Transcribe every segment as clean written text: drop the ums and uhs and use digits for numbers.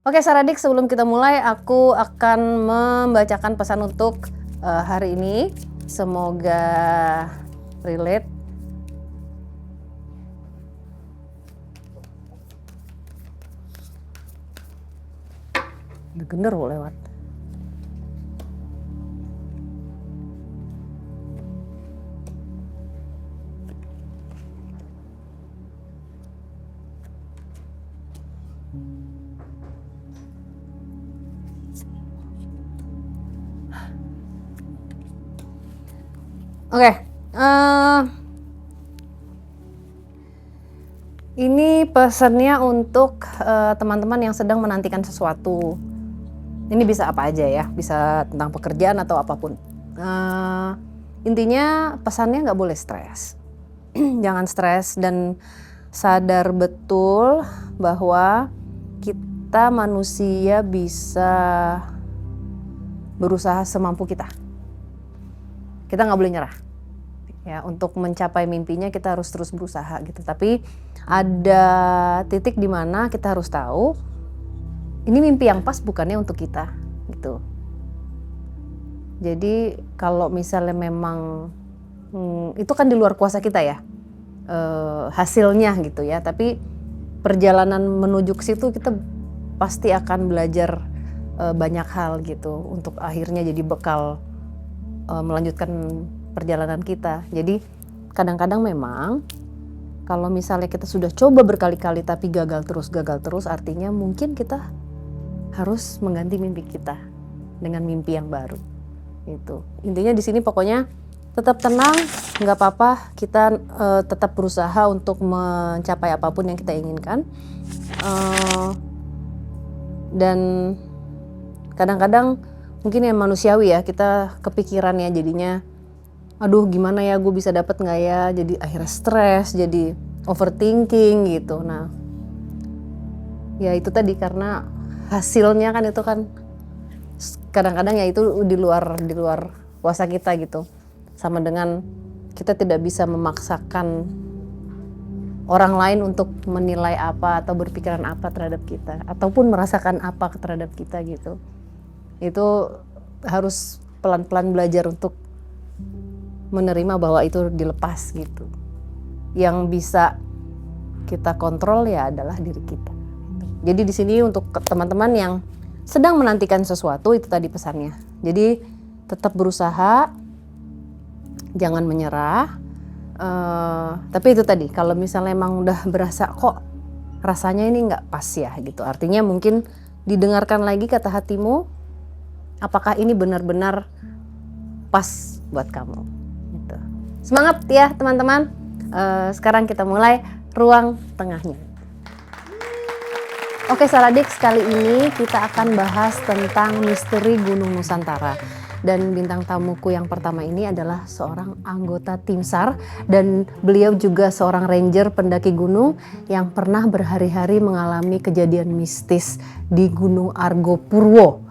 Oke Saradik, sebelum kita mulai aku akan membacakan pesan untuk hari ini. Semoga relate. Gender lewat. Oke, ini pesannya untuk teman-teman yang sedang menantikan sesuatu. Ini bisa apa aja ya, bisa tentang pekerjaan atau apapun. Intinya pesannya nggak boleh stres. Jangan stres dan sadar betul bahwa kita manusia bisa berusaha semampu kita. Kita nggak boleh nyerah. Ya, untuk mencapai mimpinya kita harus terus berusaha gitu. Tapi ada titik di mana kita harus tahu ini mimpi yang pas bukannya untuk kita gitu. Jadi kalau misalnya memang itu kan di luar kuasa kita ya hasilnya gitu ya. Tapi perjalanan menuju ke situ kita pasti akan belajar banyak hal gitu untuk akhirnya jadi bekal melanjutkan perjalanan kita. Jadi kadang-kadang memang kalau misalnya kita sudah coba berkali-kali tapi gagal terus, artinya mungkin kita harus mengganti mimpi kita dengan mimpi yang baru. Itu intinya di sini. Pokoknya tetap tenang, nggak apa-apa. Kita tetap berusaha untuk mencapai apapun yang kita inginkan. Dan kadang-kadang mungkin yang manusiawi ya, kita kepikiran ya jadinya, aduh gimana ya gue bisa dapet nggak ya, jadi akhirnya stres, jadi overthinking gitu. Nah ya itu tadi, karena hasilnya kan itu kan kadang-kadang ya itu di luar kuasa kita gitu. Sama dengan kita tidak bisa memaksakan orang lain untuk menilai apa atau berpikiran apa terhadap kita ataupun merasakan apa terhadap kita gitu. Itu harus pelan-pelan belajar untuk menerima bahwa itu dilepas gitu. Yang bisa kita kontrol ya adalah diri kita. Jadi di sini untuk teman-teman yang sedang menantikan sesuatu, itu tadi pesannya. Jadi tetap berusaha, jangan menyerah. Tapi itu tadi, kalau misalnya emang udah berasa kok rasanya ini nggak pas ya gitu, artinya mungkin didengarkan lagi kata hatimu. Apakah ini benar-benar pas buat kamu? Gitu. Semangat ya teman-teman. Sekarang kita mulai ruang tengahnya. Oke Saradik, kali ini kita akan bahas tentang misteri Gunung Nusantara. Dan bintang tamuku yang pertama ini adalah seorang anggota tim SAR. Dan beliau juga seorang ranger pendaki gunung yang pernah berhari-hari mengalami kejadian mistis di Gunung Argopuro.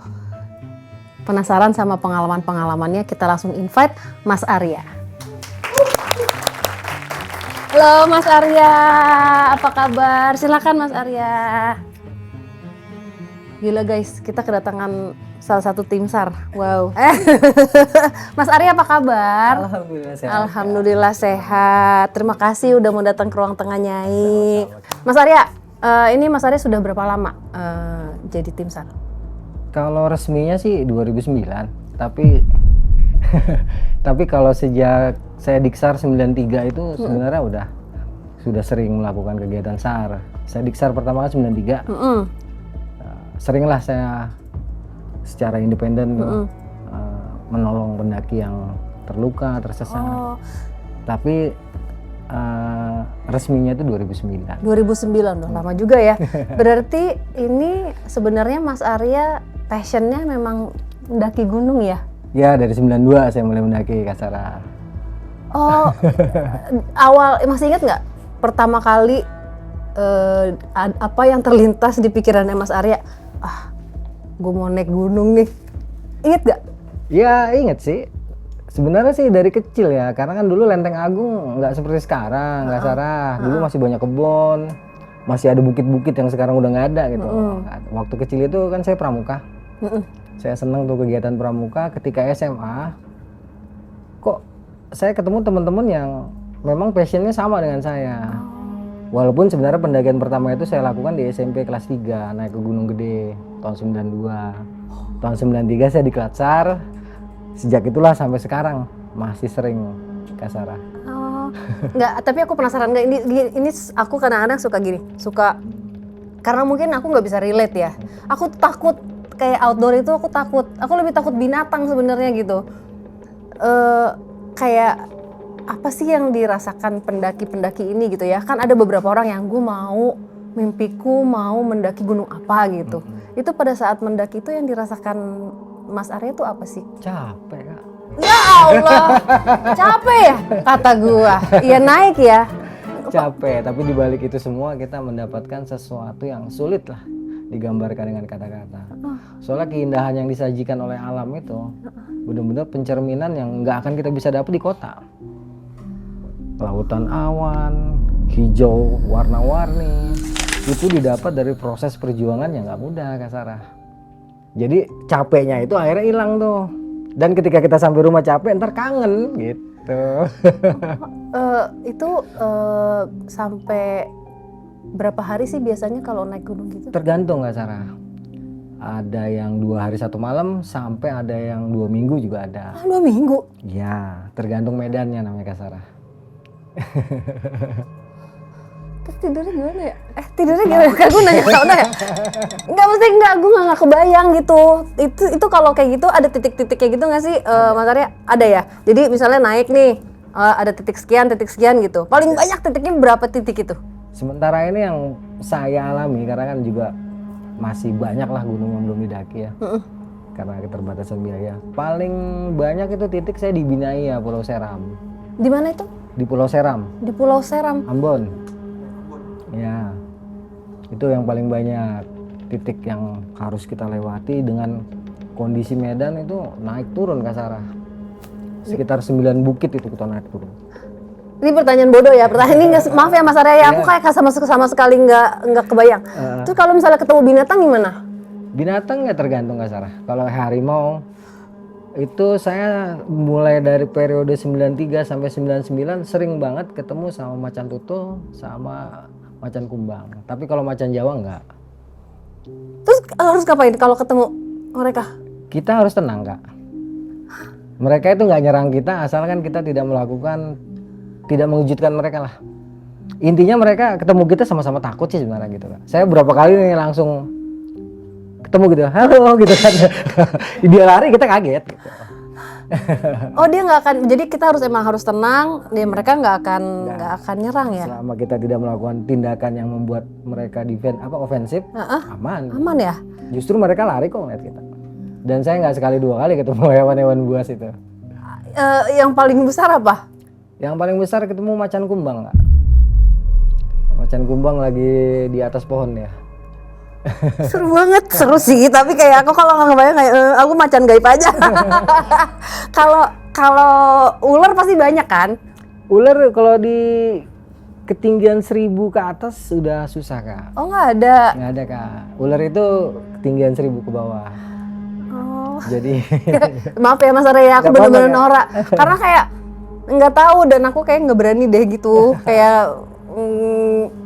Penasaran sama pengalaman-pengalamannya? Kita langsung invite Mas Arya. Halo Mas Arya, apa kabar? Silakan Mas Arya. Gila guys, kita kedatangan salah satu tim SAR. Wow. Mas Arya apa kabar? Alhamdulillah sehat. Alhamdulillah sehat. Terima kasih udah mau datang ke ruang tengah Nyai. Mas Arya, ini Mas Arya sudah berapa lama jadi tim SAR? Kalau resminya sih 2009, tapi tapi kalau sejak saya diksar 93 itu sebenarnya sudah sering melakukan kegiatan SAR. Saya diksar pertama kan 93. Seringlah saya secara independen menolong pendaki yang terluka, tersesat. Tapi resminya itu 2009. 2009 loh, lama juga ya. Berarti ini sebenarnya Mas Arya passionnya memang mendaki gunung ya? Ya, dari 92 saya mulai mendaki Kasara. Oh, awal masih ingat nggak pertama kali apa yang terlintas di pikirannya Mas Arya? Gue mau naik gunung nih. Ingat nggak? Ya inget sih. Sebenarnya sih dari kecil ya, karena kan dulu Lenteng Agung nggak seperti sekarang, nggak Sarah. Dulu masih banyak kebun, masih ada bukit-bukit yang sekarang udah nggak ada gitu. Waktu kecil itu kan saya pramuka. Saya seneng tuh kegiatan pramuka. Ketika SMA, kok saya ketemu teman-teman yang memang passionnya sama dengan saya. Walaupun sebenarnya pendakian pertama itu saya lakukan di SMP kelas 3, naik ke Gunung Gede tahun 92. Tahun 93 saya di Klatsar. Sejak itulah sampai sekarang masih sering Kak Sarah. Enggak, tapi aku penasaran enggak ini aku kadang-kadang suka gini, suka karena mungkin aku nggak bisa relate ya. Aku takut kayak outdoor itu aku lebih takut binatang sebenarnya gitu. Kayak apa sih yang dirasakan pendaki-pendaki ini gitu ya? Kan ada beberapa orang yang mimpiku mau mendaki gunung apa gitu. Itu pada saat mendaki itu yang dirasakan Mas Arya tuh apa sih? Capek Kak. Ya Allah, capek ya kata gua. Iya naik ya. Capek, tapi di balik itu semua kita mendapatkan sesuatu yang sulit lah digambarkan dengan kata-kata. Soalnya keindahan yang disajikan oleh alam itu benar-benar pencerminan yang nggak akan kita bisa dapat di kota. Lautan awan, hijau, warna-warni, itu didapat dari proses perjuangan yang nggak mudah Kak Sarah. Jadi capeknya itu akhirnya hilang tuh. Dan ketika kita sampai rumah capek, ntar kangen gitu. Itu sampai berapa hari sih biasanya kalau naik gunung gitu? Tergantung Kak Sarah. Ada yang 2 hari 1 malam sampai ada yang 2 minggu juga ada. 2 minggu? Ya, tergantung medannya namanya Kak Sarah. Terus tidurnya gimana ya? Tidurnya gimana? Kayak gue nanya ke Sauna ya? Enggak, gue gak kebayang gitu. Itu kalau kayak gitu ada titik-titik kayak gitu gak sih Mas Arya? Ada ya? Jadi misalnya naik nih, ada titik sekian gitu. Paling banyak titiknya berapa titik itu? Sementara ini yang saya alami, karena kan juga masih banyak lah gunung yang belum didaki ya. Karena keterbatasan biaya. Paling banyak itu titik saya di Binaya, Pulau Seram. Di mana itu? Di Pulau Seram. Di Pulau Seram? Ambon. Ya, itu yang paling banyak titik yang harus kita lewati dengan kondisi medan itu naik turun Kak Sarah. Sekitar 9 bukit itu kita naik turun. Ini pertanyaan bodoh ya, pertanyaan ini maaf ya Mas Arya ya, aku kayak sama sekali nggak kebayang. Terus kalau misalnya ketemu binatang gimana? Binatang ya tergantung Kak Sarah. Kalau harimau itu saya mulai dari periode 93 sampai 99 sering banget ketemu sama macan tutul sama macan kumbang. Tapi kalau macan Jawa enggak. Terus harus ngapain kalau ketemu mereka? Kita harus tenang Kak. Mereka itu nggak nyerang kita asalkan kita tidak mengejutkan mereka lah. Intinya mereka ketemu kita sama-sama takut sih sebenarnya gitu Kak. Saya berapa kali nih langsung ketemu gitu, halo gitu kan. Dia lari kita kaget gitu. Oh dia nggak akan, jadi kita emang harus tenang, mereka nggak akan nyerang ya? Selama kita tidak melakukan tindakan yang membuat mereka ofensif, aman ya? Justru mereka lari kok ngeliat kita. Dan saya nggak sekali 2 kali ketemu hewan-hewan buas itu. Yang paling besar apa? Yang paling besar ketemu macan kumbang Kak. Macan kumbang lagi di atas pohon ya. Seru banget, seru sih, tapi kayak aku kalau nggak kebayang kayak aku macan gaib aja. Kalau ular pasti banyak kan? Ular kalau di ketinggian 1000 ke atas sudah susah Kak. Oh nggak ada? Nggak ada Kak. Ular itu ketinggian 1000 ke bawah. Oh. Jadi maaf ya Mas Arya, aku bener-bener norak. Karena kayak nggak tahu dan aku kayak nggak berani deh gitu. Kayak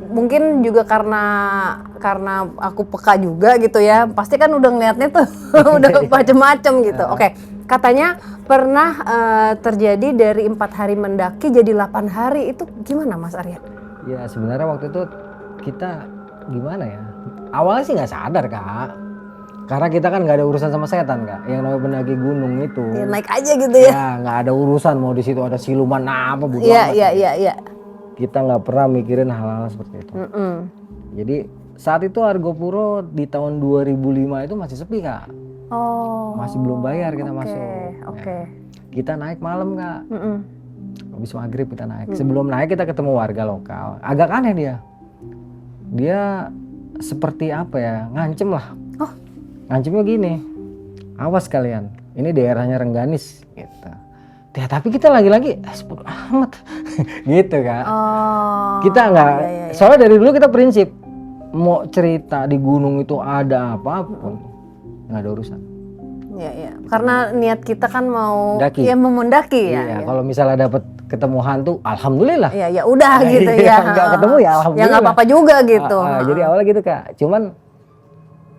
mungkin juga karena aku peka juga gitu ya, pasti kan udah ngeliatnya tuh udah macem-macem gitu. Oke, katanya pernah terjadi dari 4 hari mendaki jadi 8 hari, itu gimana Mas Arya? Ya sebenarnya waktu itu kita gimana ya, awalnya sih nggak sadar Kak, karena kita kan nggak ada urusan sama setan Kak. Yang namanya pendaki gunung itu ya, naik aja gitu ya, nggak ada urusan mau di situ ada siluman apa bodo amat. Iya. Kita nggak pernah mikirin hal-hal seperti itu. Jadi saat itu Argopuro di tahun 2005 itu masih sepi Kak. Oh. Masih belum bayar kita masuk. Oke. Kita naik malam Kak. Habis maghrib kita naik. Sebelum naik kita ketemu warga lokal. Agak aneh dia. Dia seperti apa ya? Ngancem lah. Oh. Ngancemnya gini. Awas kalian. Ini daerahnya Rengganis gitu. Ya, tapi kita lagi-lagi bodo amat gitu Kak. Oh. Kita nggak. Soalnya dari dulu kita prinsip mau cerita di gunung itu ada apapun, nggak ada urusan. Iya. Karena niat kita kan mau Daki. ya memendaki ya. Iya, kalau misalnya dapat ketemu hantu, alhamdulillah. Iya, ya udah gitu ya. Nggak ketemu ya alhamdulillah. Ya nggak apa-apa juga gitu. Jadi awalnya gitu Kak. Cuman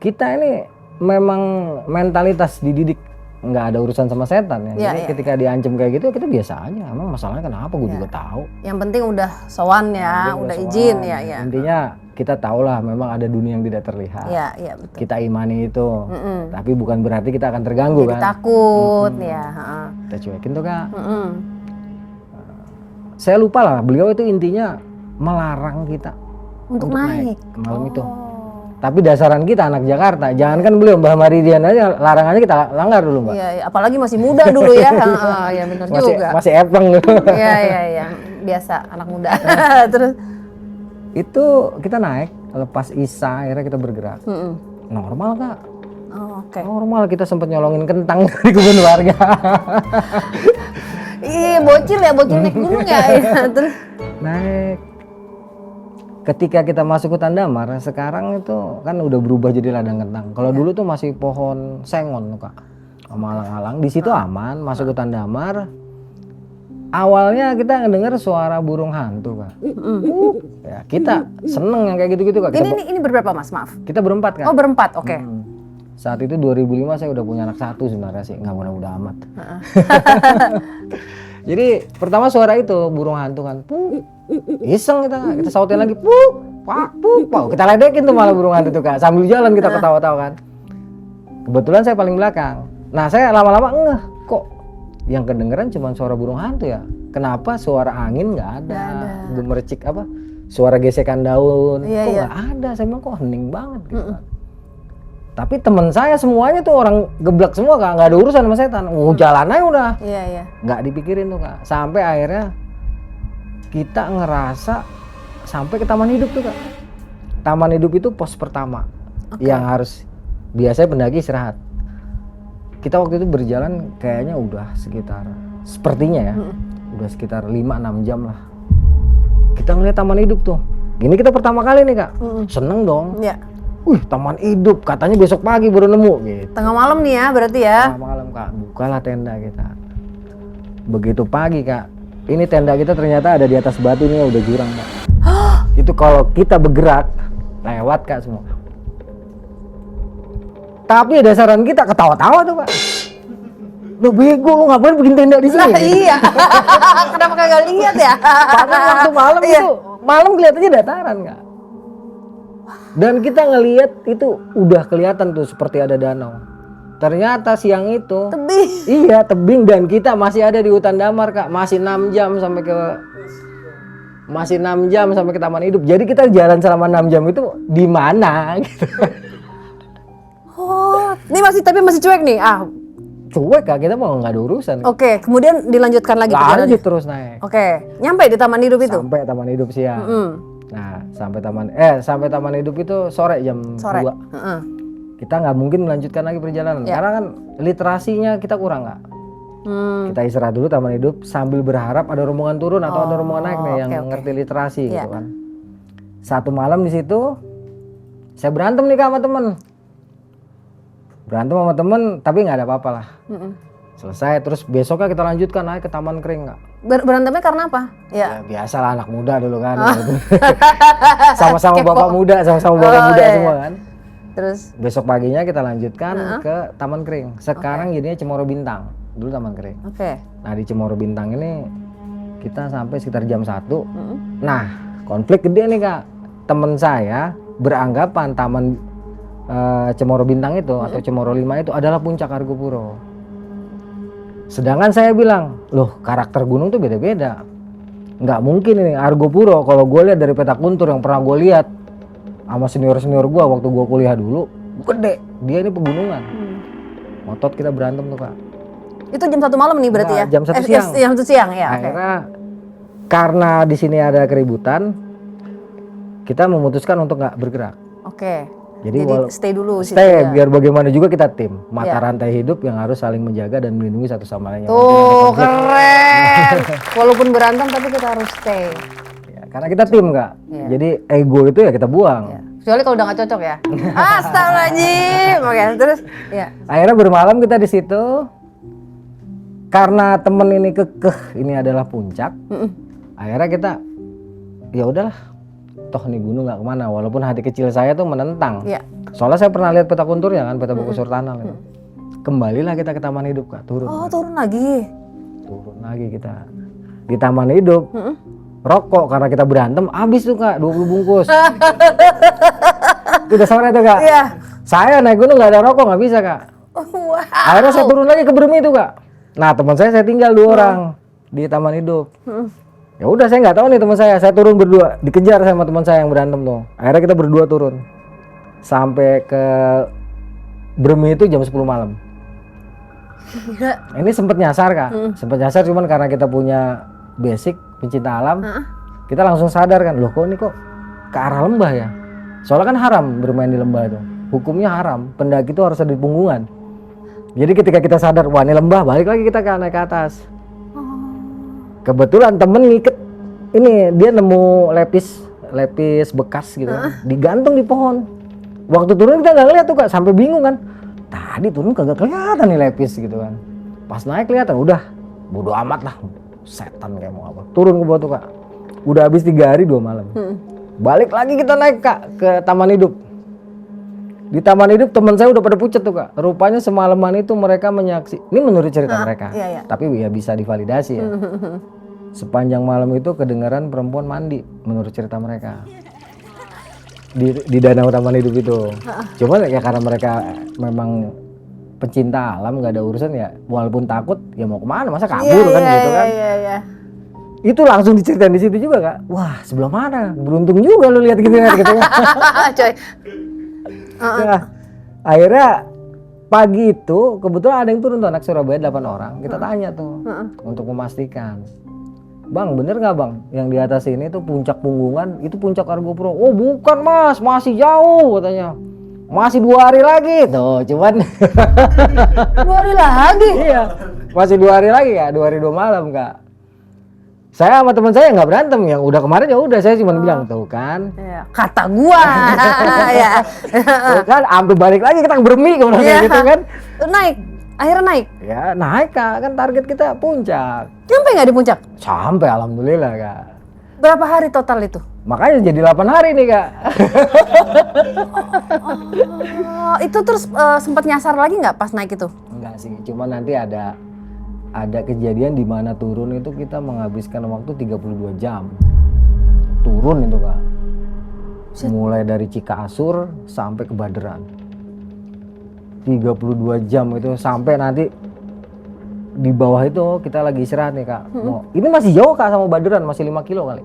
kita ini memang mentalitas dididik nggak ada urusan sama setan ya. Iya, Jadi ketika diancam kayak gitu kita biasa aja. Emang masalahnya kenapa? Gue juga tahu. Yang penting udah sowan ya, udah izin ya. Intinya kita tahu lah memang ada dunia yang tidak terlihat. Iya, betul. Kita imani itu. Tapi bukan berarti kita akan terganggu Jadi kan. takut ya. Kita cuekin tuh Kak. Saya lupa lah, beliau itu intinya melarang kita Untuk naik. malam itu. Tapi dasaran kita anak Jakarta, jangankan beliau Mbah Maridian aja larangannya kita langgar dulu Mbak. Iya, apalagi masih muda dulu ya. Ya benar juga. Masih epeng dulu. Iya. Biasa anak muda. Terus Itu kita naik, lepas Isya akhirnya kita bergerak. Normal Kak. oh, oke. Normal, kita sempat nyolongin kentang di kebun warga. Ih, bocil naik gunung ya. Terus Naik. Ketika kita masuk hutan damar, sekarang itu kan udah berubah jadi ladang kentang. Kalau dulu tuh masih pohon sengon tuh Kak, sama alang-alang. Di situ aman, masuk hutan damar. Awalnya kita ngedenger suara burung hantu Kak. Ya, kita seneng yang kayak gitu-gitu Kak. ini berberapa Mas? Maaf. Kita berempat Kak. Oh, berempat. Oke. Saat itu 2005 saya udah punya anak satu sebenarnya sih, nggak mudah-mudah amat. Jadi pertama suara itu burung hantu kan, puk, iseng kita sautin lagi, puk, pak, puk, pak. Kita ledekin tuh malah burung hantu tuh Kak, sambil jalan kita ketawa-tawa kan. Kebetulan saya paling belakang. Nah saya lama-lama ngeh, kok yang kedengeran cuma suara burung hantu ya? Kenapa suara angin nggak ada? Gemercik apa? Suara gesekan daun, kok nggak ada? Saya bilang kok hening banget gitu kan. Tapi teman saya semuanya tuh orang geblak semua Kak, nggak ada urusan sama setan. Jalan aja udah. Iya. Nggak dipikirin tuh Kak. Sampai akhirnya kita ngerasa sampai ke taman hidup tuh Kak. Taman hidup itu pos pertama yang harus biasanya pendaki istirahat. Kita waktu itu berjalan kayaknya udah sekitar sepertinya ya, udah sekitar 5-6 jam lah. Kita ngeliat taman hidup tuh. Ini kita pertama kali nih Kak. Seneng dong. Iya. Wih, taman hidup, katanya besok pagi baru nemu gitu. Tengah malam nih ya berarti ya. Tengah malam Kak, bukalah tenda kita. Begitu pagi Kak, ini tenda kita ternyata ada di atas batu nih, udah jurang Kak. Itu kalau kita bergerak, lewat Kak semua. Tapi dasaran kita ketawa-tawa tuh Kak. Lu bego, lu ngapain bikin tenda di sini? Nah, iya. Kenapa kagak lihat ya? Padahal waktu malam itu, malam kelihatannya dataran Kak. Dan kita ngelihat itu udah kelihatan tuh seperti ada danau. Ternyata siang itu Tebing. Iya, tebing, dan kita masih ada di hutan damar Kak. Masih 6 jam sampai ke taman hidup. Jadi kita jalan selama 6 jam itu di mana gitu. Oh, ini masih cuek nih. Cuek Kak, kita mau nggak ada urusan. Oke, kemudian dilanjutkan lagi perjalanan. Lanjut terus naik. Oke, nyampe di taman hidup itu. Sampai taman hidup siang. Nah, sampai taman hidup itu sore jam 2. Kita nggak mungkin melanjutkan lagi perjalanan karena kan literasinya kita kurang Kak. Kita istirahat dulu taman hidup sambil berharap ada rombongan turun atau ada rombongan naik nih yang ngerti literasi gitu kan. Satu malam di situ saya berantem nih Kak sama temen. Tapi nggak ada apa-apa lah. Selesai, terus besoknya kita lanjutkan naik ke Taman Kering Kak. Berantemnya karena apa? Ya biasalah anak muda dulu kan. Sama-sama bapak muda semua kan. Terus besok paginya kita lanjutkan ke Taman Kering. Sekarang jadinya Cemoro Bintang. Dulu Taman Kering. Nah di Cemoro Bintang ini kita sampai sekitar jam 1. Nah konflik gede nih Kak. Temen saya beranggapan Taman Cemoro Bintang itu atau Cemoro 5 itu adalah puncak Argopuro. Sedangkan saya bilang, loh karakter gunung tuh beda-beda. Nggak mungkin ini Argopuro, kalau gue lihat dari peta kuntur yang pernah gue lihat sama senior-senior gue waktu gue kuliah dulu, gede. Dia ini pegunungan. Motot kita berantem tuh Kak. Itu jam 1 malam nih berarti ya? Jam 1 siang. Jam 1 siang ya. Akhirnya karena di sini ada keributan, kita memutuskan untuk nggak bergerak. Jadi stay dulu situ ya. Biar bagaimana juga kita tim mata rantai hidup yang harus saling menjaga dan melindungi satu sama lain. Tuh keren. Walaupun berantem tapi kita harus stay. Ya, Karena kita tim Kak. Iya. Jadi ego itu ya kita buang. Ya. Kecuali kalau udah nggak cocok ya. Astagfirullahaladzim. Oke, terus ya. Akhirnya bermalam kita di situ. Karena temen ini kekeh ini adalah puncak. Akhirnya kita ya udahlah. Toh nih gunung nggak kemana. Walaupun hati kecil saya tuh menentang. Iya. Soalnya saya pernah lihat peta konturnya kan, peta buku Surtanal itu. Kembalilah kita ke Taman Hidup Kak, turun. Oh, turun lagi. Turun lagi kita di Taman Hidup. Rokok karena kita berantem habis tuh Kak 20 bungkus. Udah sore tuh Kak. Iya. Saya naik gunung nggak ada rokok nggak bisa Kak. Wow. Akhirnya saya turun lagi ke Bermi itu Kak. Nah teman saya tinggal 2 orang di Taman Hidup. Ya udah saya nggak tahu nih teman saya turun berdua dikejar sama teman saya yang berantem tuh. Akhirnya kita berdua turun sampai ke Bermi itu jam 10 malam. Ini sempet nyasar Kak, sempet nyasar cuman karena kita punya basic pencinta alam, kita langsung sadar kan, loh kok ini kok ke arah lembah ya? Soalnya kan haram bermain di lembah itu, hukumnya haram, pendaki itu harus ada di punggungan. Jadi ketika kita sadar, wah ini lembah, balik lagi kita naik ke atas. Kebetulan temen ngiket, ini dia nemu lepis bekas gitu kan, digantung di pohon. Waktu turun kita nggak ngeliat tuh Kak, sampai bingung kan. Tadi turun kagak kelihatan nih lepis gitu kan. Pas naik kelihatan, udah bodo amat lah. Setan kayak mau apa. Turun ke bawah tuh Kak. Udah habis 3 hari 2 malam. Balik lagi kita naik Kak ke Taman Hidup. Di Taman Hidup teman saya udah pada pucet tuh Kak. Rupanya semalaman itu mereka menyaksikan. Ini menurut cerita mereka. Iya. Tapi ya bisa divalidasi ya. Sepanjang malam itu kedengaran perempuan mandi menurut cerita mereka. Di danau Taman Hidup itu. Cuman ya karena mereka memang pencinta alam nggak ada urusan ya, walaupun takut ya mau kemana masa kabur kan gitu kan. Iya. Itu langsung diceritain di situ juga Kak. Wah sebelah mana? Beruntung juga lu lihat gitu kan. Coy. Nah, akhirnya pagi itu kebetulan ada yang turun tuh anak Surabaya 8 orang. Kita tanya tuh untuk memastikan. Bang, bener nggak Bang? Yang di atas ini tuh puncak punggungan, itu puncak Argopuro. Oh bukan Mas, masih jauh katanya. Masih 2 hari lagi tuh, cuman 2 hari lagi. iya, masih 2 hari lagi ya, 2 hari 2 malam Kak. Saya sama teman saya nggak berantem, yang udah kemarin ya udah saya cuma bilang tuh kan. Ya, kata gua. Ya. Tuh kan, sampai balik lagi kita Bermi kemudian gitu kan. Naik, akhirnya naik. Ya naik Kak, kan target kita puncak. Nyampe nggak di puncak? Sampai alhamdulillah Kak. Berapa hari total itu? Makanya jadi 8 hari nih Kak. Oh, itu terus sempat nyasar lagi nggak pas naik itu? Enggak sih, cuma nanti ada kejadian di mana turun itu kita menghabiskan waktu 32 jam. Turun itu Kak. Mulai dari Cikasur sampai ke Baderan. 32 jam itu sampai nanti di bawah itu kita lagi istirahat nih Kak. Ini masih jauh Kak sama Baderan, masih 5 kilo kali.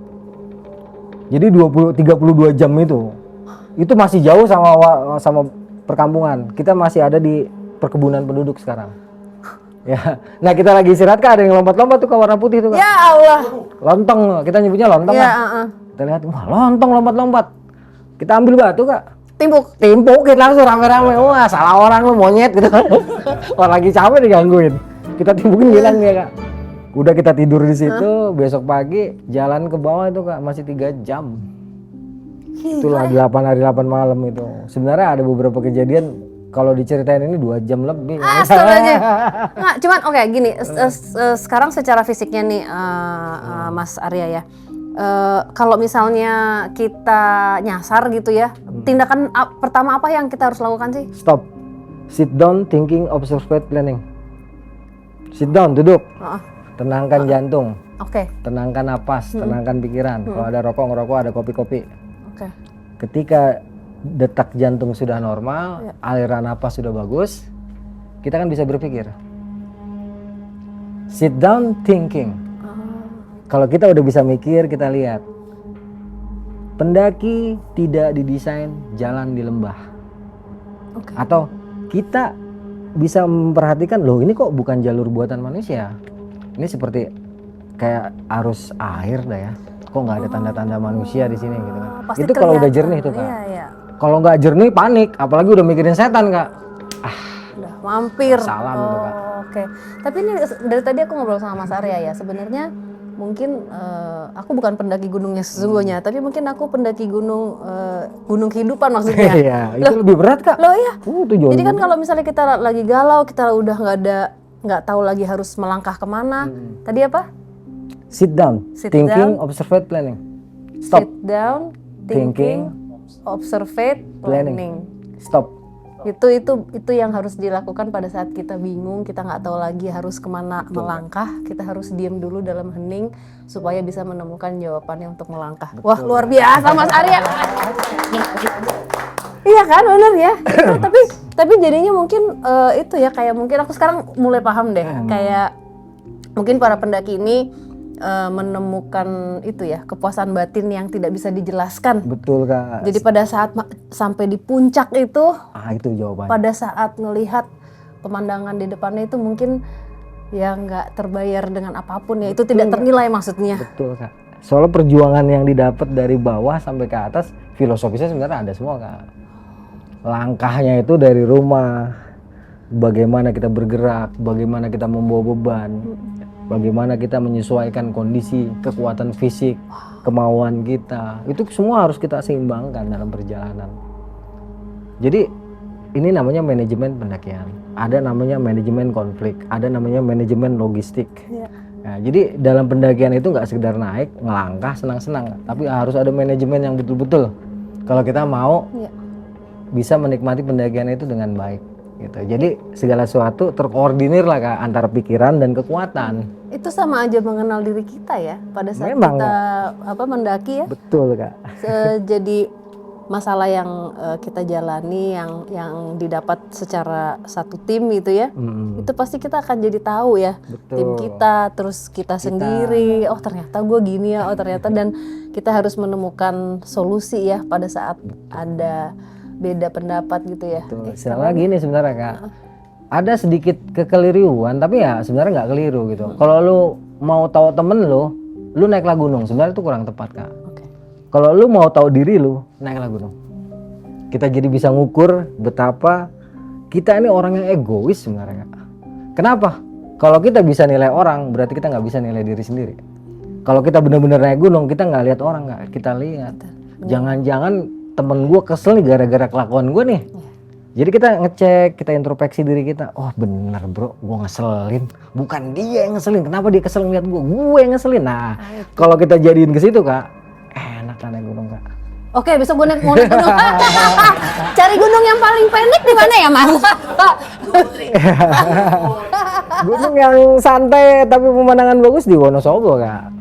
Jadi 32 jam itu masih jauh sama perkampungan. Kita masih ada di perkebunan penduduk sekarang. Ya, nah kita lagi istirahat Kak, ada yang lompat-lompat tuh ke warna putih tuh Kak. Ya Allah. Lontong, kita nyebutnya lontong Ya, kan. Kita lihat, wah lontong lompat-lompat. Kita ambil batu Kak. Timpukin langsung rame-rame. Wah salah orang lu monyet gitu. Orang lagi capek digangguin. Kita timpukin bilang dia Kak. Udah kita tidur di situ, besok pagi jalan ke bawah itu Kak masih 3 jam. Itulah 8 hari 8 malam itu. Sebenarnya ada beberapa kejadian kalau diceritain ini 2 jam lebih. Astagfirullahaladzim. Nggak, cuman oke gini, sekarang secara fisiknya nih Mas Arya ya. Kalau misalnya kita nyasar gitu ya, tindakan pertama apa yang kita harus lakukan sih? Stop. Sit down, thinking, observe, planning. Sit down, duduk. Tenangkan jantung. Oke. Tenangkan napas, tenangkan pikiran. Kalau ada rokok, ngerokok, ada kopi-kopi. Oke. Ketika detak jantung sudah normal, aliran napas sudah bagus, kita kan bisa berpikir. Sit down, thinking. Kalau kita udah bisa mikir, kita lihat. Pendaki tidak didesain jalan di lembah. Atau kita bisa memperhatikan, loh ini kok bukan jalur buatan manusia. Ini seperti kayak arus air dah ya. Kok nggak ada tanda-tanda manusia di sini gitu kan. Itu kalau udah jernih tuh Kak. Iya. Kalau nggak jernih panik, apalagi udah mikirin setan Kak. Udah mampir. Salam tuh Kak. Oke. Tapi ini dari tadi aku ngobrol sama Mas Arya ya, sebenarnya mungkin aku bukan pendaki gunungnya sesungguhnya, tapi mungkin aku pendaki gunung kehidupan maksudnya. Iya, itu lebih berat Kak. Loh ya. Itu jauh. Jadi kan kalau misalnya kita lagi galau, kita udah nggak tahu lagi harus melangkah kemana. Tadi apa? Sit down, Sit thinking, down. observe, planning. Stop, Sit down, thinking, observe, planning. Stop. Itu yang harus dilakukan pada saat kita bingung, kita nggak tahu lagi harus kemana melangkah. Kita harus diam dulu dalam hening supaya bisa menemukan jawabannya untuk melangkah. Wah, luar biasa Mas Arya. Iya kan, bener ya. Tapi jadinya mungkin itu ya, kayak mungkin aku sekarang mulai paham deh. Kayak mungkin para pendaki ini menemukan itu ya, kepuasan batin yang tidak bisa dijelaskan. Betul Kak. Jadi pada saat sampai di puncak itu, Itu jawabannya. pada saat ngelihat pemandangan di depannya itu mungkin ya nggak terbayar dengan apapun ya. Itu tidak ternilai maksudnya. Betul Kak. Soalnya perjuangan yang didapat dari bawah sampai ke atas, filosofisnya sebenarnya ada semua Kak. Langkahnya itu dari rumah, bagaimana kita bergerak, bagaimana kita membawa beban, bagaimana kita menyesuaikan kondisi, kekuatan fisik, kemauan kita. Itu semua harus kita seimbangkan dalam perjalanan. Jadi ini namanya manajemen pendakian. Ada namanya manajemen konflik, ada namanya manajemen logistik. Nah, jadi dalam pendakian itu nggak sekedar naik, ngelangkah, senang-senang, tapi harus ada manajemen yang betul-betul. Kalau kita mau bisa menikmati pendakian itu dengan baik. Gitu. Jadi segala sesuatu terkoordinir lah Kak, antara pikiran dan kekuatan. Itu sama aja mengenal diri kita ya pada saat Memang, kita mendaki ya. Betul Kak. Jadi masalah yang kita jalani, yang didapat secara satu tim gitu ya. Itu pasti kita akan jadi tahu ya. Betul. Tim kita, terus kita sendiri. Oh ternyata gue gini ya. Oh ternyata, dan kita harus menemukan solusi ya pada saat ada beda pendapat gitu ya. Misalnya gini sebenarnya Kak, ada sedikit kekeliruan tapi ya sebenarnya nggak keliru gitu. Kalau lu mau tahu temen lu naiklah gunung, sebenarnya itu kurang tepat Kak. Kalau lu mau tahu diri lu, naiklah gunung. Kita jadi bisa ngukur betapa kita ini orang yang egois sebenarnya Kak. Kenapa? Kalau kita bisa nilai orang, berarti kita nggak bisa nilai diri sendiri. Kalau kita benar-benar naik gunung, kita nggak lihat orang Kak, kita lihat. Jangan-jangan temen gue kesel nih gara-gara kelakuan gue nih. Jadi kita ngecek, kita introspeksi diri kita. Oh bener bro, gue ngeselin. Bukan dia yang ngeselin. Kenapa dia kesel ngeliat gue? Gue yang ngeselin. Nah, kalau kita jadiin ke situ Kak, enak lah naik gunung Kak. Oke, besok gue mau naik gunung. Cari gunung yang paling pendek di mana ya Mas? Gunung yang santai tapi pemandangan bagus di Wonosobo Kak.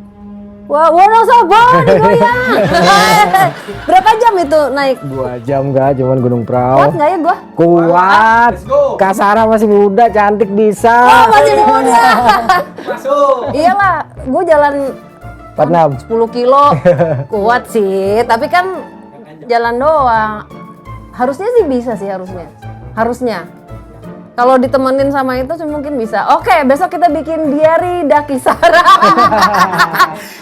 Wah, Wonosobo digoyang. Berapa jam itu naik? 2 jam Kak, cuman gunung Kuat perahu. nggak ya gua? Kuat. Kak Sarah masih muda, cantik bisa. Oh, masih muda. Iyalah, gua jalan 46. 10 kilo kuat sih, tapi kan jalan doang. Harusnya sih bisa sih, harusnya. Kalau ditemenin sama itu sih mungkin bisa. Oke, besok kita bikin diary Daki Sarah.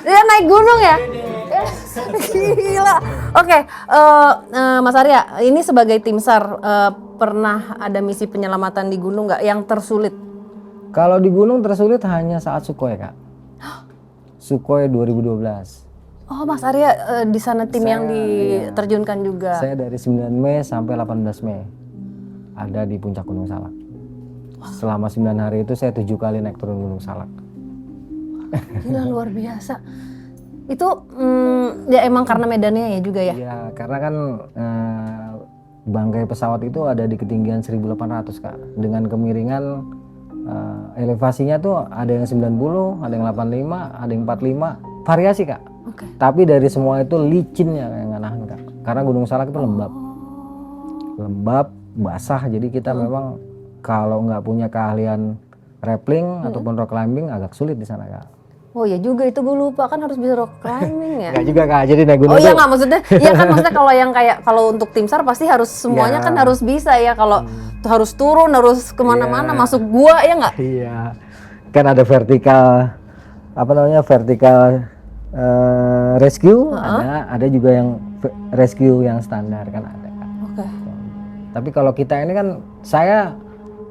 Dia naik gunung ya? Gila. Oke, Mas Arya, ini sebagai tim SAR pernah ada misi penyelamatan di gunung nggak yang tersulit? Kalau di gunung tersulit hanya saat Sukhoi Kak. Sukhoi 2012. Oh, Mas Arya di sana tim yang diterjunkan juga. Saya dari 9 Mei sampai 18 Mei ada di puncak Gunung Salak. Selama 9 hari itu saya 7 kali naik turun Gunung Salak. Gila, luar biasa. Itu ya emang karena medannya ya juga ya? Iya, karena kan bangkai pesawat itu ada di ketinggian 1800 Kak. Dengan kemiringan elevasinya tuh ada yang 90, ada yang 85, ada yang 45, variasi Kak. Tapi dari semua itu licinnya yang nahan Kak. Karena Gunung Salak itu lembab. Lembab, basah, jadi kita memang kalau nggak punya keahlian rappelling ataupun rock climbing agak sulit di sana Kak. Oh ya juga, itu gue lupa kan harus bisa rock climbing ya. Nggak juga Kak, jadi naik gunung. Oh iya nggak, maksudnya, iya kan maksudnya kalau yang kayak kalau untuk tim SAR pasti harus semuanya kan harus bisa ya. Kalau harus turun, harus kemana-mana, masuk gua ya nggak? Iya, kan ada vertikal, apa namanya vertikal rescue, ada juga yang rescue yang standar kan ada Kak. Tapi kalau kita ini kan saya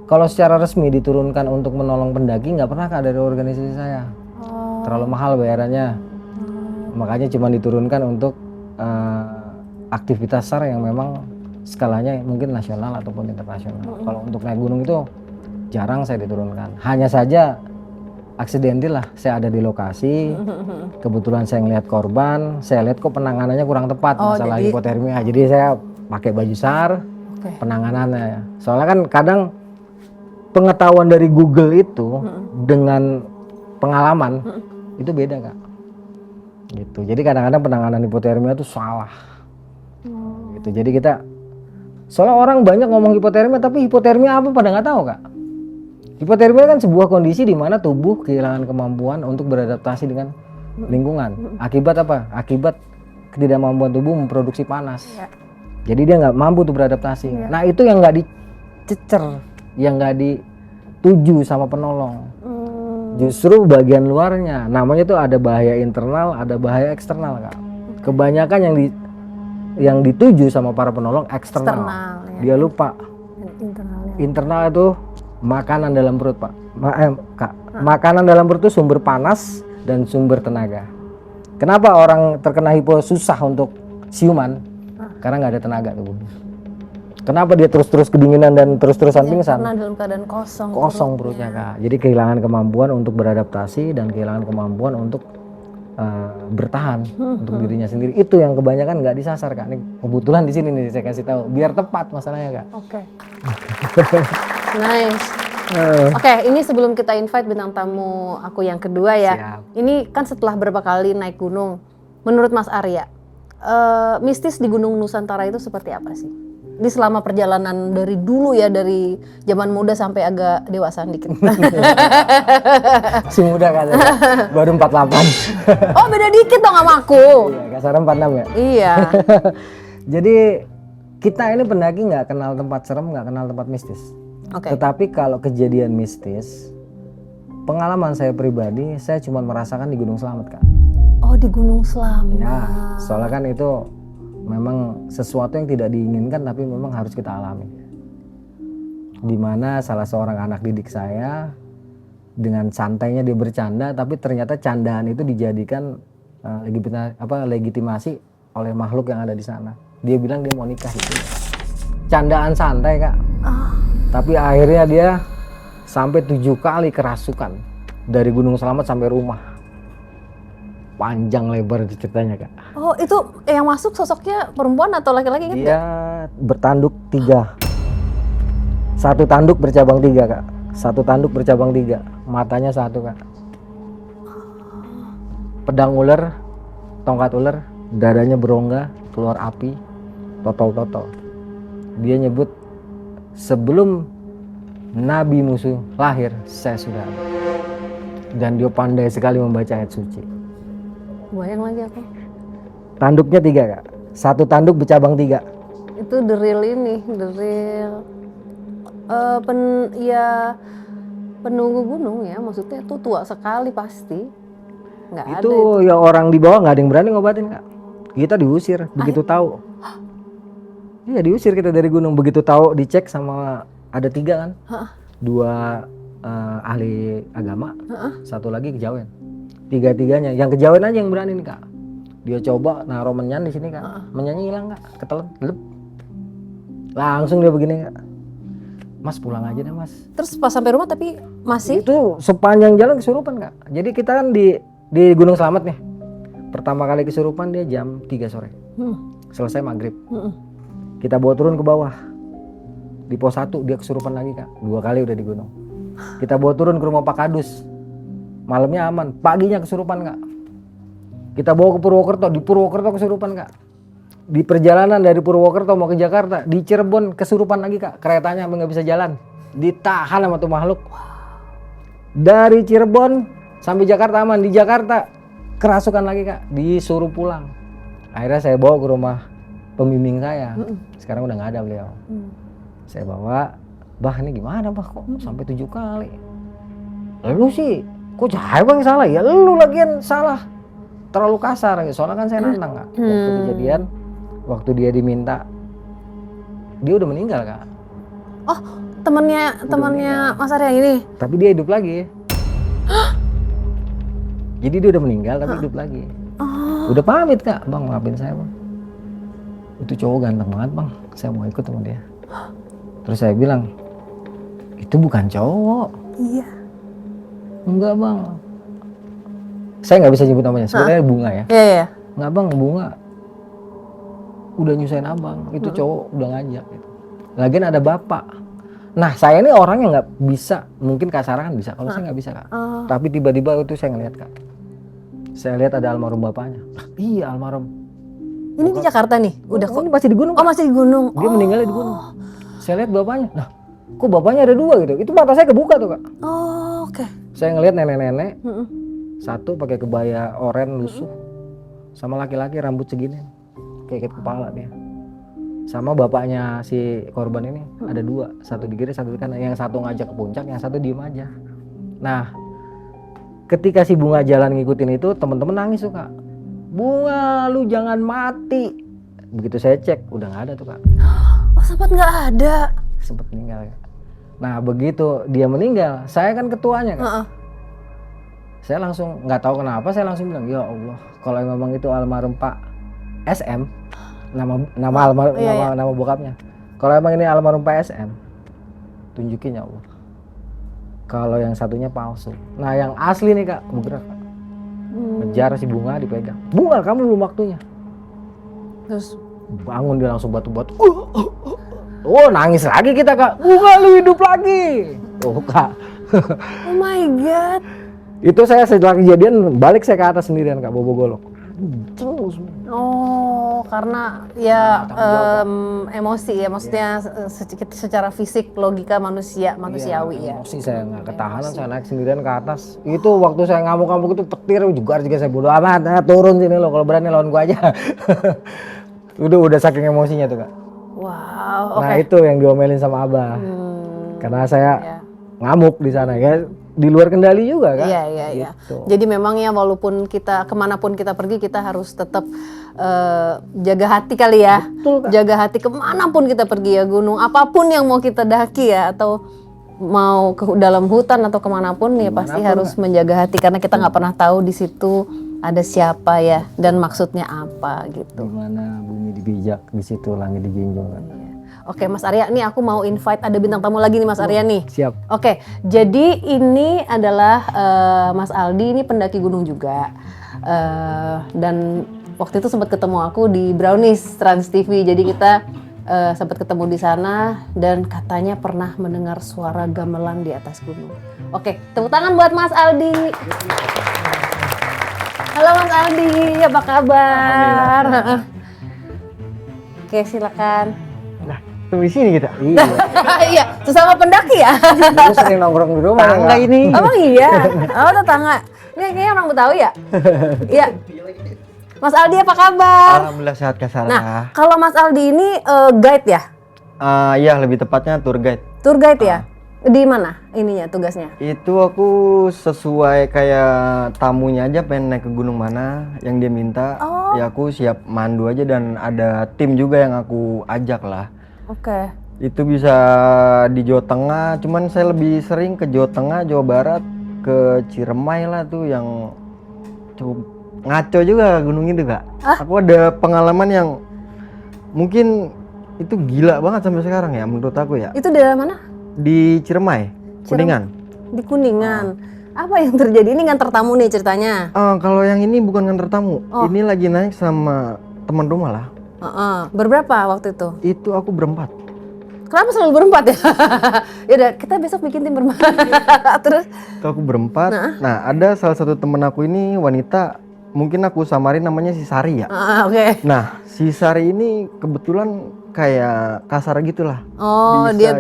kalau secara resmi diturunkan untuk menolong pendaki nggak pernah Kak dari organisasi saya. terlalu mahal bayarannya. Makanya cuma diturunkan untuk aktivitas SAR yang memang skalanya mungkin nasional ataupun internasional. Kalau untuk naik gunung itu jarang saya diturunkan. Hanya saja aksidental lah, saya ada di lokasi, kebetulan saya ngelihat korban, saya lihat kok penanganannya kurang tepat masalah hipotermia. Jadi saya pakai baju SAR, penanganannya. Soalnya kan kadang pengetahuan dari Google itu dengan pengalaman itu beda Kak. Gitu. Jadi kadang-kadang penanganan hipotermia itu salah. Gitu. Jadi kita, soalnya orang banyak ngomong hipotermia, tapi hipotermia apa pada nggak tahu Kak. Hipotermia kan sebuah kondisi di mana tubuh kehilangan kemampuan untuk beradaptasi dengan lingkungan. Akibat apa? Akibat ketidakmampuan tubuh memproduksi panas. Jadi dia nggak mampu tuh beradaptasi. Nah itu yang nggak dicecer, yang nggak dituju sama penolong. Justru bagian luarnya, namanya tuh ada bahaya internal, ada bahaya eksternal Kak. Kebanyakan yang dituju sama para penolong eksternal. Dia lupa. Internal itu makanan dalam perut Pak. Kak, makanan dalam perut itu sumber panas dan sumber tenaga. Kenapa orang terkena hipo susah untuk siuman? Karena nggak ada tenaga tubuhnya. Kenapa dia terus-terus kedinginan dan terus-terusan pingsan? Karena dalam keadaan kosong. Kosong perutnya Kak. Jadi kehilangan kemampuan untuk beradaptasi dan kehilangan kemampuan untuk bertahan untuk dirinya sendiri. Itu yang kebanyakan nggak disasar Kak. Nih kebetulan di sini nih saya kasih tahu biar tepat masalahnya Kak. Oke. Nice. Oke, ini sebelum kita invite bintang tamu aku yang kedua ya. Siap. Ini kan setelah berapa kali naik gunung, menurut Mas Arya, mistis di Gunung Nusantara itu seperti apa sih? Di selama perjalanan dari dulu ya, dari zaman muda sampai agak dewasa dikit. Si muda kan ya? Baru 48. Oh beda dikit dong sama aku. Iya, kasarnya 46 ya? Iya. Jadi kita ini pendaki nggak kenal tempat serem, nggak kenal tempat mistis. Oke. Tetapi kalau kejadian mistis, pengalaman saya pribadi, saya cuma merasakan di Gunung Slamet Kak. Oh di Gunung Slamet. Ya, soalnya kan itu memang sesuatu yang tidak diinginkan tapi memang harus kita alami. Dimana salah seorang anak didik saya dengan santainya dia bercanda, tapi ternyata candaan itu dijadikan legitimasi oleh makhluk yang ada di sana. Dia bilang dia mau nikah itu. Candaan santai Kak. Tapi akhirnya dia sampai 7 kali kerasukan dari Gunung Slamet sampai rumah. Panjang lebar ceritanya Kak. Oh itu yang masuk sosoknya perempuan atau laki-laki kan? Dia bertanduk 3. Satu tanduk bercabang 3 Kak. Satu tanduk bercabang 3. Matanya 1 Kak. Pedang ular, tongkat ular, dadanya berongga, keluar api, totol-totol. Dia nyebut sebelum Nabi musuh lahir saya sudah ada. Dan dia pandai sekali membaca ayat suci. Bayang lagi aku. Tanduknya 3 Kak. Satu tanduk bercabang 3. Itu the real ini, the real penunggu gunung ya, maksudnya tuh tua sekali pasti. Nggak ada Itu ya orang di bawah nggak ada yang berani ngobatin Kak. Kita diusir begitu tahu. Iya diusir kita dari gunung begitu tahu, dicek sama ada 3 kan. 2 ahli agama, 1 lagi kejawen. 3-tiganya, yang kejawen aja yang berani nih Kak. Dia coba naruh menyan di sini Kak. Menyanyi hilang Kak, ketelan, lep. Langsung dia begini Kak. Mas pulang aja deh Mas. Terus pas sampai rumah tapi masih? Itu sepanjang jalan kesurupan Kak. Jadi kita kan di Gunung Slamet nih. Pertama kali kesurupan dia jam 3 sore. Selesai maghrib. Kita bawa turun ke bawah. Di pos 1 dia kesurupan lagi Kak. 2 kali udah di gunung. Kita bawa turun ke rumah Pak Kadus. Malamnya aman, paginya kesurupan Kak. Kita bawa ke Purwokerto, di Purwokerto kesurupan Kak. Di perjalanan dari Purwokerto mau ke Jakarta, di Cirebon kesurupan lagi Kak. Keretanya nggak bisa jalan, ditahan sama tuh makhluk. Dari Cirebon sampai Jakarta aman, di Jakarta kerasukan lagi Kak, disuruh pulang. Akhirnya saya bawa ke rumah pembimbing saya. Sekarang udah nggak ada beliau. Saya bawa, bah ini gimana bah kok sampai 7 kali? Lu sih kok Cahaya Bang salah ya? Lu lagian salah. Terlalu kasar. Soalnya kan saya nantang Kak. Waktu kejadian, waktu dia diminta, dia udah meninggal Kak. Oh, temannya Mas Arya ini? Tapi dia hidup lagi. Jadi dia udah meninggal tapi hidup lagi. Udah pamit Kak, Bang maafin saya Bang. Itu cowok ganteng banget Bang, saya mau ikut sama dia. Terus saya bilang, itu bukan cowok. Iya. Enggak Bang. Saya nggak bisa nyebut namanya, sebenarnya Bunga ya. Iya, iya. Enggak Bang, Bunga udah nyusahin abang, itu cowok udah ngajak gitu. Lagian ada bapak. Nah saya ini orang yang nggak bisa, mungkin kasaran bisa, kalau saya nggak bisa Kak. Tapi tiba-tiba itu saya ngeliat Kak, saya lihat ada almarhum bapaknya. Iya almarhum. Ini di Jakarta nih, udah kok. Ini masih di gunung. Oh masih di gunung. Dia meninggalnya di gunung. Saya lihat bapaknya, nah kok bapaknya ada dua gitu. Itu mata saya kebuka tuh Kak. Oh, oke. Saya ngelihat nenek-nenek, satu pakai kebaya oranye lusuh, sama laki-laki rambut segini, kayak kepala dia. Sama bapaknya si korban ini ada dua, satu di kiri, satu di kanan. Yang satu ngajak ke puncak, yang satu diem aja. Nah, ketika si Bunga jalan ngikutin itu, teman-teman nangis tuh Kak. Bunga, lu jangan mati. Begitu saya cek, udah nggak ada tuh Kak. Oh sempat nggak ada. Sempet meninggal Kak. Nah begitu dia meninggal, saya kan ketuanya Kak. Saya langsung nggak tahu kenapa, saya langsung bilang, ya Allah, kalau memang itu almarhum Pak SM, nama bokapnya. Kalau emang ini almarhum Pak SM, tunjukin ya Allah. Kalau yang satunya palsu. Nah yang asli nih Kak, bergerak Kak. Ngejar si Bunga, dipegang. Bunga, kamu belum waktunya. Terus Bangun dia langsung batu-batu. Oh nangis lagi kita Kak. Bunga lu hidup lagi. Oh Kak. oh my god. Itu saya setelah kejadian balik saya ke atas sendirian Kak, bobo golok. Oh, karena ya emosi ya, maksudnya secara fisik logika manusiawi ya. Emosi saya nggak ketahanan, saya naik sendirian ke atas. Itu waktu saya ngamuk-ngamuk itu petir juga saya bodo amat, turun sini lo kalau berani lawan gua aja. udah saking emosinya tuh Kak. Wow. Nah itu yang diomelin sama Abah. Karena saya ngamuk di sana ya. Di luar kendali juga kan? Iya. Gitu. Jadi memang ya walaupun kita kemanapun kita pergi kita harus tetap jaga hati kali ya. Betul, Kak. Jaga hati kemanapun kita pergi ya, gunung apapun yang mau kita daki ya, atau mau ke dalam hutan atau kemanapun ya pasti harus menjaga hati karena kita nggak pernah tahu di situ ada siapa ya dan maksudnya apa gitu. Dimana bumi dibijak, di situ langit dijunjung kan? Oke Mas Arya, nih aku mau invite ada bintang tamu lagi nih Mas Arya nih. Siap. Oke, jadi ini adalah Mas Aldi, ini pendaki gunung juga. Dan waktu itu sempat ketemu aku di Brownies Trans TV. Jadi kita sempat ketemu di sana dan katanya pernah mendengar suara gamelan di atas gunung. Oke, tepuk tangan buat Mas Aldi. Halo Mas Aldi, apa kabar? Oke, silakan. Di sini kita. Iya, sesama pendaki ya. Dulu sering nongkrong di rumah. Tangga ini. Emang iya? Oh tetangga. Ini kayaknya orang Betawi ya? Iya. Mas Aldi apa kabar? Alhamdulillah sehat Kak Sarah. Nah, kalau Mas Aldi ini guide ya? Iya lebih tepatnya tour guide. Tour guide ya? Di mana ininya tugasnya? Itu aku sesuai kayak tamunya aja pengen naik ke gunung mana yang dia minta. Ya aku siap mandu aja dan ada tim juga yang aku ajak lah. Oke. Itu bisa di Jawa Tengah, cuman saya lebih sering ke Jawa Tengah, Jawa Barat, ke Ciremai lah tuh yang cukup ngaco juga gunung itu Kak. Aku ada pengalaman yang mungkin itu gila banget sampai sekarang ya menurut aku ya. Itu daerah mana? Di Ciremai, Kuningan. Di Kuningan. Apa yang terjadi? Ini nganter tamu nih ceritanya. Kalau yang ini bukan nganter tamu, ini lagi naik sama teman rumah lah. Berberapa waktu itu? Itu aku berempat. Kenapa selalu berempat ya? Yaudah, kita besok bikin tim berempat. Terus? Itu aku berempat. Nah, ada salah satu temen aku ini wanita, mungkin aku samarin namanya si Sari ya. Oke. Nah, si Sari ini kebetulan kayak kasar gitulah. Oh, dia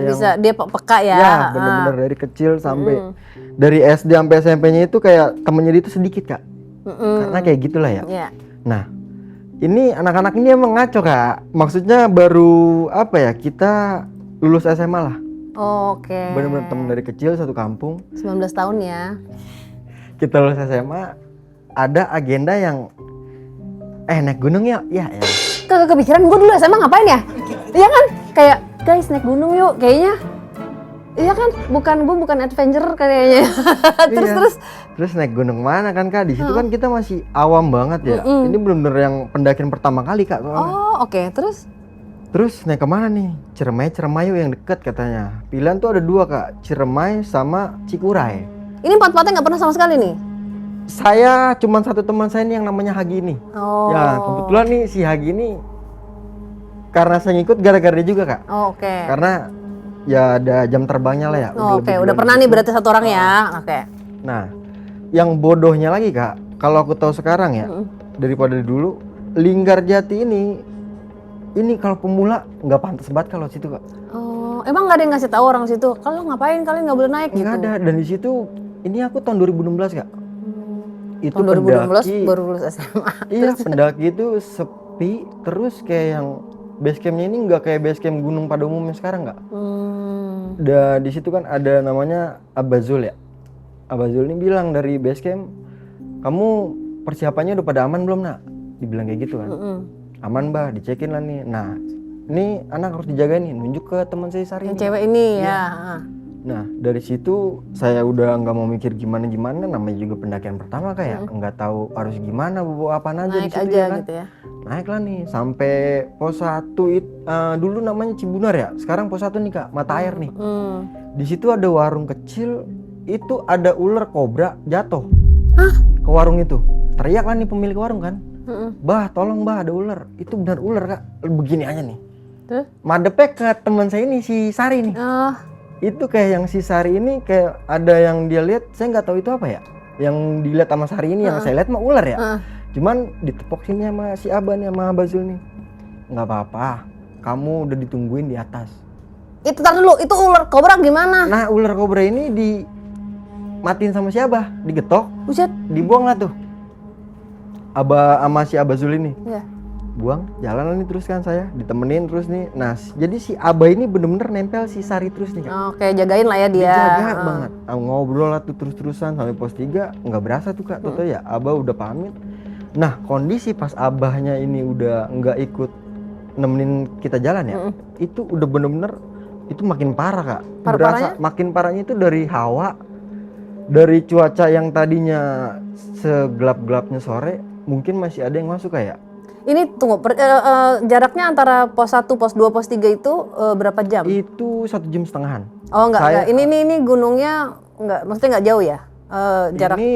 peka ya? Ya, bener-bener dari kecil sampai dari SD sampai SMP-nya itu kayak temennya dia itu sedikit Kak. Karena kayak gitulah ya. Yeah. Nah, ini anak-anak ini emang ngaco Kak. Maksudnya baru apa ya, kita lulus SMA lah. Oke. Bener-bener temen dari kecil satu kampung. 19 tahun ya. Kita lulus SMA, ada agenda yang naik gunung ya. Ya. Kagak kepikiran gue dulu SMA ngapain ya? Iya kan? Kayak guys naik gunung yuk, kayaknya Iya kan, gue bukan adventure kayaknya. Terus. Terus naik gunung mana kan Kak? Di situ kan kita masih awam banget ya. Ini bener-bener yang pendakian pertama kali Kak. Oh oke, Terus naik kemana nih? Ciremai yang deket katanya. Pilihan tuh ada 2 Kak, Ciremai sama Cikuray. Ini 4-4-nya nggak pernah sama sekali nih? Saya cuman satu teman saya nih yang namanya Hagi nih. Oh. Ya kebetulan nih si Hagi nih karena saya ngikut gara-gara dia juga Kak. Oh, oke. Karena ya ada jam terbangnya lah ya. Oh, oke, udah pernah nih berarti satu orang ya. Oke. Nah, yang bodohnya lagi Kak, kalau aku tahu sekarang ya, daripada dulu, Linggarjati ini kalau pemula nggak pantas banget kalau situ Kak. Oh, emang nggak ada yang ngasih tahu orang situ? Kalau ngapain kalian nggak boleh naik gitu? Nggak ada, dan di situ ini aku tahun 2016 Kak. Itu Tahun 2016 pendaki, baru lulus SMA. iya pendaki itu sepi, terus kayak yang base campnya ini nggak kayak base camp gunung pada umumnya sekarang Kak. Dan di situ kan ada namanya Abazul ya. Abazul ini bilang dari base camp, kamu persiapannya udah pada aman belum nak? Dibilang kayak gitu kan. Aman bah, dicekin lah nih. Nah, ini anak harus dijaga nih, nunjuk ke teman saya Sari. Yang cewek ini ya. Nah, dari situ saya udah nggak mau mikir gimana, namanya juga pendakian pertama kayak nggak tahu harus gimana, bawa apaan aja di Naik situ aja ya kan. gitu ya. Naik lah nih sampai pos 1 dulu namanya Cibunar ya. Sekarang pos 1 nih Kak, mata air nih. Di situ ada warung kecil, itu ada ular kobra jatuh. Ke warung itu. Teriak lah nih pemilik warung kan. Bah, tolong bah, ada ular. Itu benar ular Kak. Begini aja nih. Madepnya ke teman saya ini si Sari nih. Itu kayak yang si Sari ini kayak ada yang dia lihat, saya nggak tahu itu apa ya. Yang dilihat sama Sari ini yang saya lihat mah ular ya. Cuman ditepok sini sama si Abah nih, sama Abazul nih. Nggak apa-apa, kamu udah ditungguin di atas. Itu tar dulu, itu ular kobra gimana? Nah, ular kobra ini dimatiin sama si Abah, digetok, Buset. dibuang lah tuh. Abah sama si Abazul ini. Iya. Buang, jalan nih terus kan saya, ditemenin terus nih. Nah, jadi si Abah ini bener-bener nempel si Sari terus nih Kak. Oke, jagain lah ya dia. Dijaga banget. Ngobrol lah tuh terus-terusan sampai pos 3, nggak berasa tuh Kak. Toto ya, Abah udah pamit. Nah, kondisi pas Abahnya ini udah nggak ikut nemenin kita jalan ya, itu udah bener-bener itu makin parah Kak. Berasa makin parahnya itu dari hawa, dari cuaca yang tadinya segelap-gelapnya sore, mungkin masih ada yang masuk kayak. Ini tunggu, jaraknya antara pos 1, pos 2, pos 3 itu berapa jam? Itu 1,5 jam. Oh enggak. Ini gunungnya enggak, maksudnya enggak jauh ya? Jarak. Ini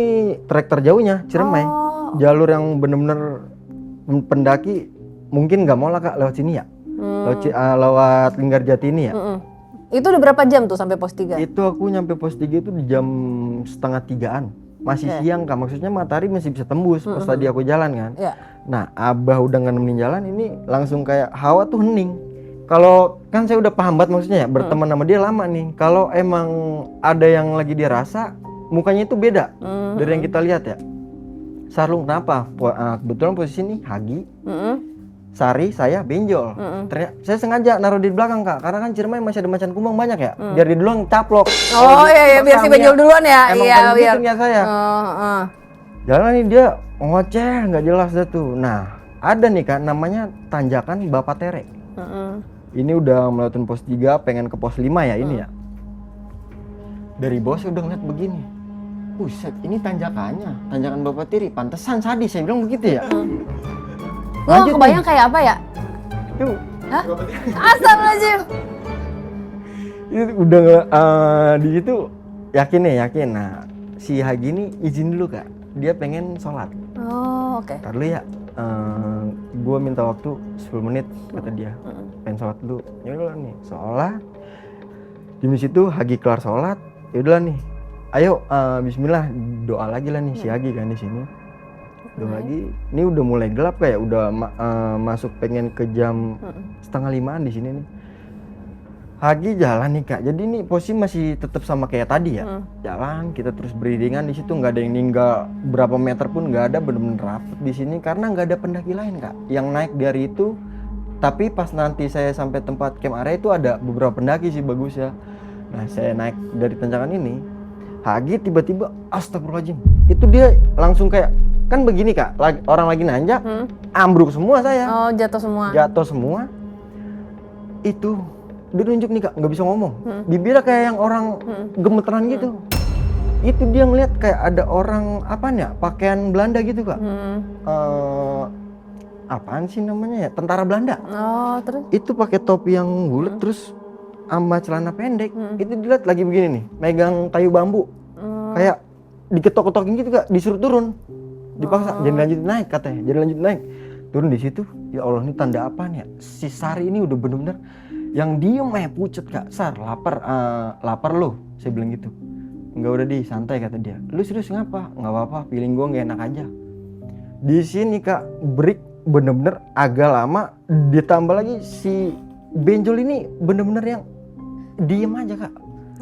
trek terjauhnya Ciremai. Jalur yang bener-bener pendaki mungkin nggak mau lah Kak lewat sini ya. Lewat Linggarjati ini ya. Itu udah berapa jam tuh sampai pos 3? Itu aku nyampe pos 3 itu di jam 2:30-an. Masih siang Kak, maksudnya matahari masih bisa tembus pas tadi aku jalan kan. Nah, Abah udah nggak nemenin jalan, ini langsung kayak hawa tuh hening. Kalau kan saya udah paham banget maksudnya ya, berteman sama dia lama nih. Kalau emang ada yang lagi dia rasa, mukanya itu beda dari yang kita lihat ya. Sarlung, kenapa? Kebetulan posisi ini Hagi, Sari, saya benjol. Ternyata saya sengaja naruh di belakang Kak, karena kan Ciremai masih ada macan kumbang banyak ya. Biar di duluan caplok. Oh iya, biar si benjol duluan ya. Emang iya, biar gitu niat saya. Jalan nih dia ngoceh nggak jelas dah tuh. Nah, ada nih Kak namanya tanjakan Bapak Tere. Ini udah melewatin pos 3 pengen ke pos 5 ya ini ya. Dari bawah saya udah ngeliat begini. Buset, ini tanjakannya, tanjakan Bapak Tiri, pantesan sadis, saya bilang begitu ya. Lo kebayang kayak apa ya? Yuk. Hah? Astagfirullahaladzim. Itu udah di situ yakin. Nah, si Hagi ini izin dulu Kak, dia pengen sholat. Oh oke. Ntar dulu ya, gue minta waktu 10 menit kata dia, pengen sholat dulu. Ya udah nih, sholat. Di situ Hagi kelar sholat, ya udah nih. Ayo, Bismillah, doa lagi lah nih si Hagi kan di sini. Doa lagi. Ini udah mulai gelap kayak udah masuk pengen ke jam 4:30 di sini nih. Hagi jalan nih Kak. Jadi nih posisi masih tetap sama kayak tadi ya. Jalan, kita terus beriringan di situ, nggak ada yang ninggal berapa meter pun nggak ada, bener-bener rapet di sini karena nggak ada pendaki lain Kak yang naik dari itu. Tapi pas nanti saya sampai tempat camp area itu ada beberapa pendaki sih bagus ya. Nah, saya naik dari tanjakan ini. Hagi tiba-tiba astagfirullahaladzim, itu dia langsung kayak kan begini Kak, orang lagi nanjak, ambruk semua saya. Oh jatuh semua. Jatuh semua. Itu dia nunjuk nih Kak, nggak bisa ngomong. Bibirnya kayak yang orang gemeteran gitu. Itu dia ngeliat kayak ada orang apaan ya, pakaian Belanda gitu Kak. Apaan sih namanya ya, tentara Belanda. Oh, terus? Itu pakai topi yang bulat terus sama celana pendek. Itu dilihat lagi begini nih, megang kayu bambu. Kayak diketok-ketokin gitu Kak, disuruh turun. Dipaksa, jadi lanjut naik katanya, jadi lanjut naik. Turun di situ, ya Allah ini tanda apaan ya? Si Sari ini udah bener-bener yang diem pucet Kak. Sar, lapar lo, saya bilang gitu. Enggak, udah di santai kata dia. Lu serius ngapa? Nggak apa-apa, feeling gua nggak enak aja. Di sini Kak, break bener-bener agak lama, ditambah lagi si benjol ini bener-bener yang diem aja Kak.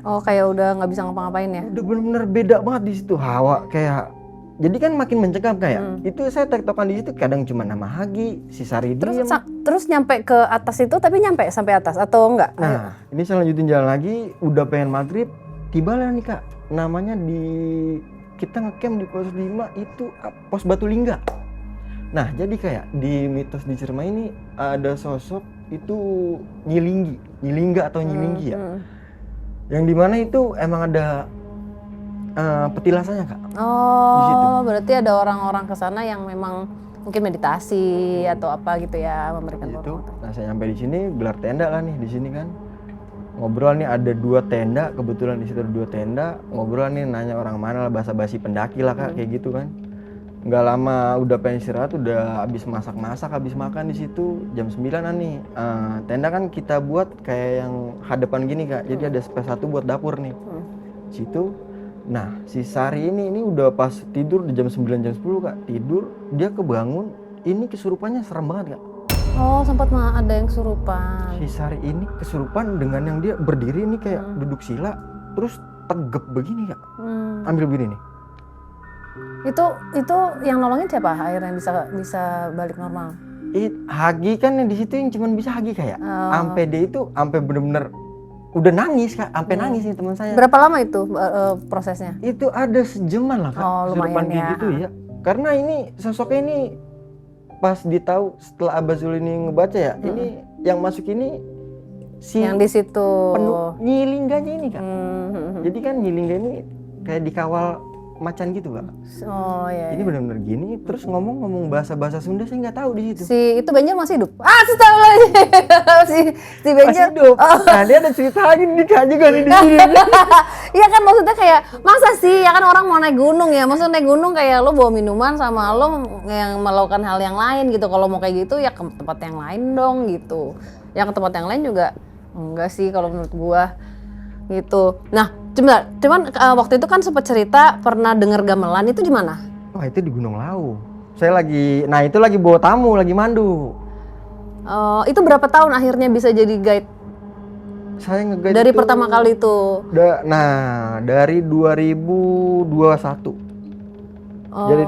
Oh, kayak udah nggak bisa ngapa-ngapain ya? Udah bener-bener beda banget di situ hawa kayak. Jadi kan makin mencekam kayak. Itu saya tektokan di situ kadang cuma nama Hagi, si Sari diem. Terus nyampe ke atas itu, tapi nyampe sampai atas atau enggak? Nah, ini saya lanjutin jalan lagi, udah pengen maghrib, tibalah nih Kak. Namanya di kita ngecamp di pos 5 itu pos Batu Lingga. Nah, jadi kayak di mitos di Ciremai ini ada sosok itu Nyilingga atau Nyilinggi ya. Yang dimana itu emang ada petilasannya Kak. Oh, berarti ada orang-orang ke sana yang memang mungkin meditasi atau apa gitu ya, memberikan gitu. Nah, saya nyampe di sini gelar tenda lah nih di sini kan. Ngobrol nih ada 2 tenda, kebetulan di situ ada 2 tenda. Ngobrol nih nanya orang mana lah, basa-basi pendaki lah Kak, kayak gitu kan. Nggak lama udah pengen istirahat, udah habis masak-masak, habis makan di situ jam 9-an nih. Tenda kan kita buat kayak yang hadapan gini Kak. Jadi ada space 1 buat dapur nih. Situ. Nah, si Sari ini udah pas tidur di jam 9 jam 10 Kak. Tidur, dia kebangun, ini kesurupannya serem banget Kak. Oh, sempat ada yang kesurupan. Si Sari ini kesurupan dengan yang dia berdiri ini kayak duduk sila, terus tegep begini Kak. Ambil begini nih. Itu yang nolongin siapa akhirnya bisa balik normal? Hagi kan yang di situ yang cuman bisa Hagi kayak. Sampai dia itu sampai bener-bener udah nangis Kak, sampai nangis nih teman saya. Berapa lama itu prosesnya? Itu ada sejaman lah Kak. Oh, lumayan ya. Gitu ya. Karena ini sosoknya ini pas ditahu setelah Abazul ini ngebaca ya, ini yang masuk ini si yang di situ penuh Nyilingganya ini Kak. Jadi kan Nyilingga ini kayak dikawal macan gitu Kak. Oh iya. Ini benar-benar gini, terus ngomong bahasa Sunda saya nggak tahu di situ. Si itu Benjol masih hidup. si Benjol masih hidup. Nah, dia ada cerita lagi nikah juga nih di sini. Iya kan, maksudnya kayak masa sih ya kan orang mau naik gunung ya, maksudnya naik gunung kayak lo bawa minuman sama lo yang melakukan hal yang lain gitu. Kalau mau kayak gitu ya ke tempat yang lain dong gitu. Yang ke tempat yang lain juga enggak sih kalau menurut gua gitu. Nah, cuman waktu itu kan sempat cerita pernah dengar gamelan, itu di mana? Wah, itu di Gunung Lawu. Saya lagi bawa tamu, lagi mandu. Itu berapa tahun akhirnya bisa jadi guide? Saya nge-guide dari itu, pertama kali itu. Dari 2021. Jadi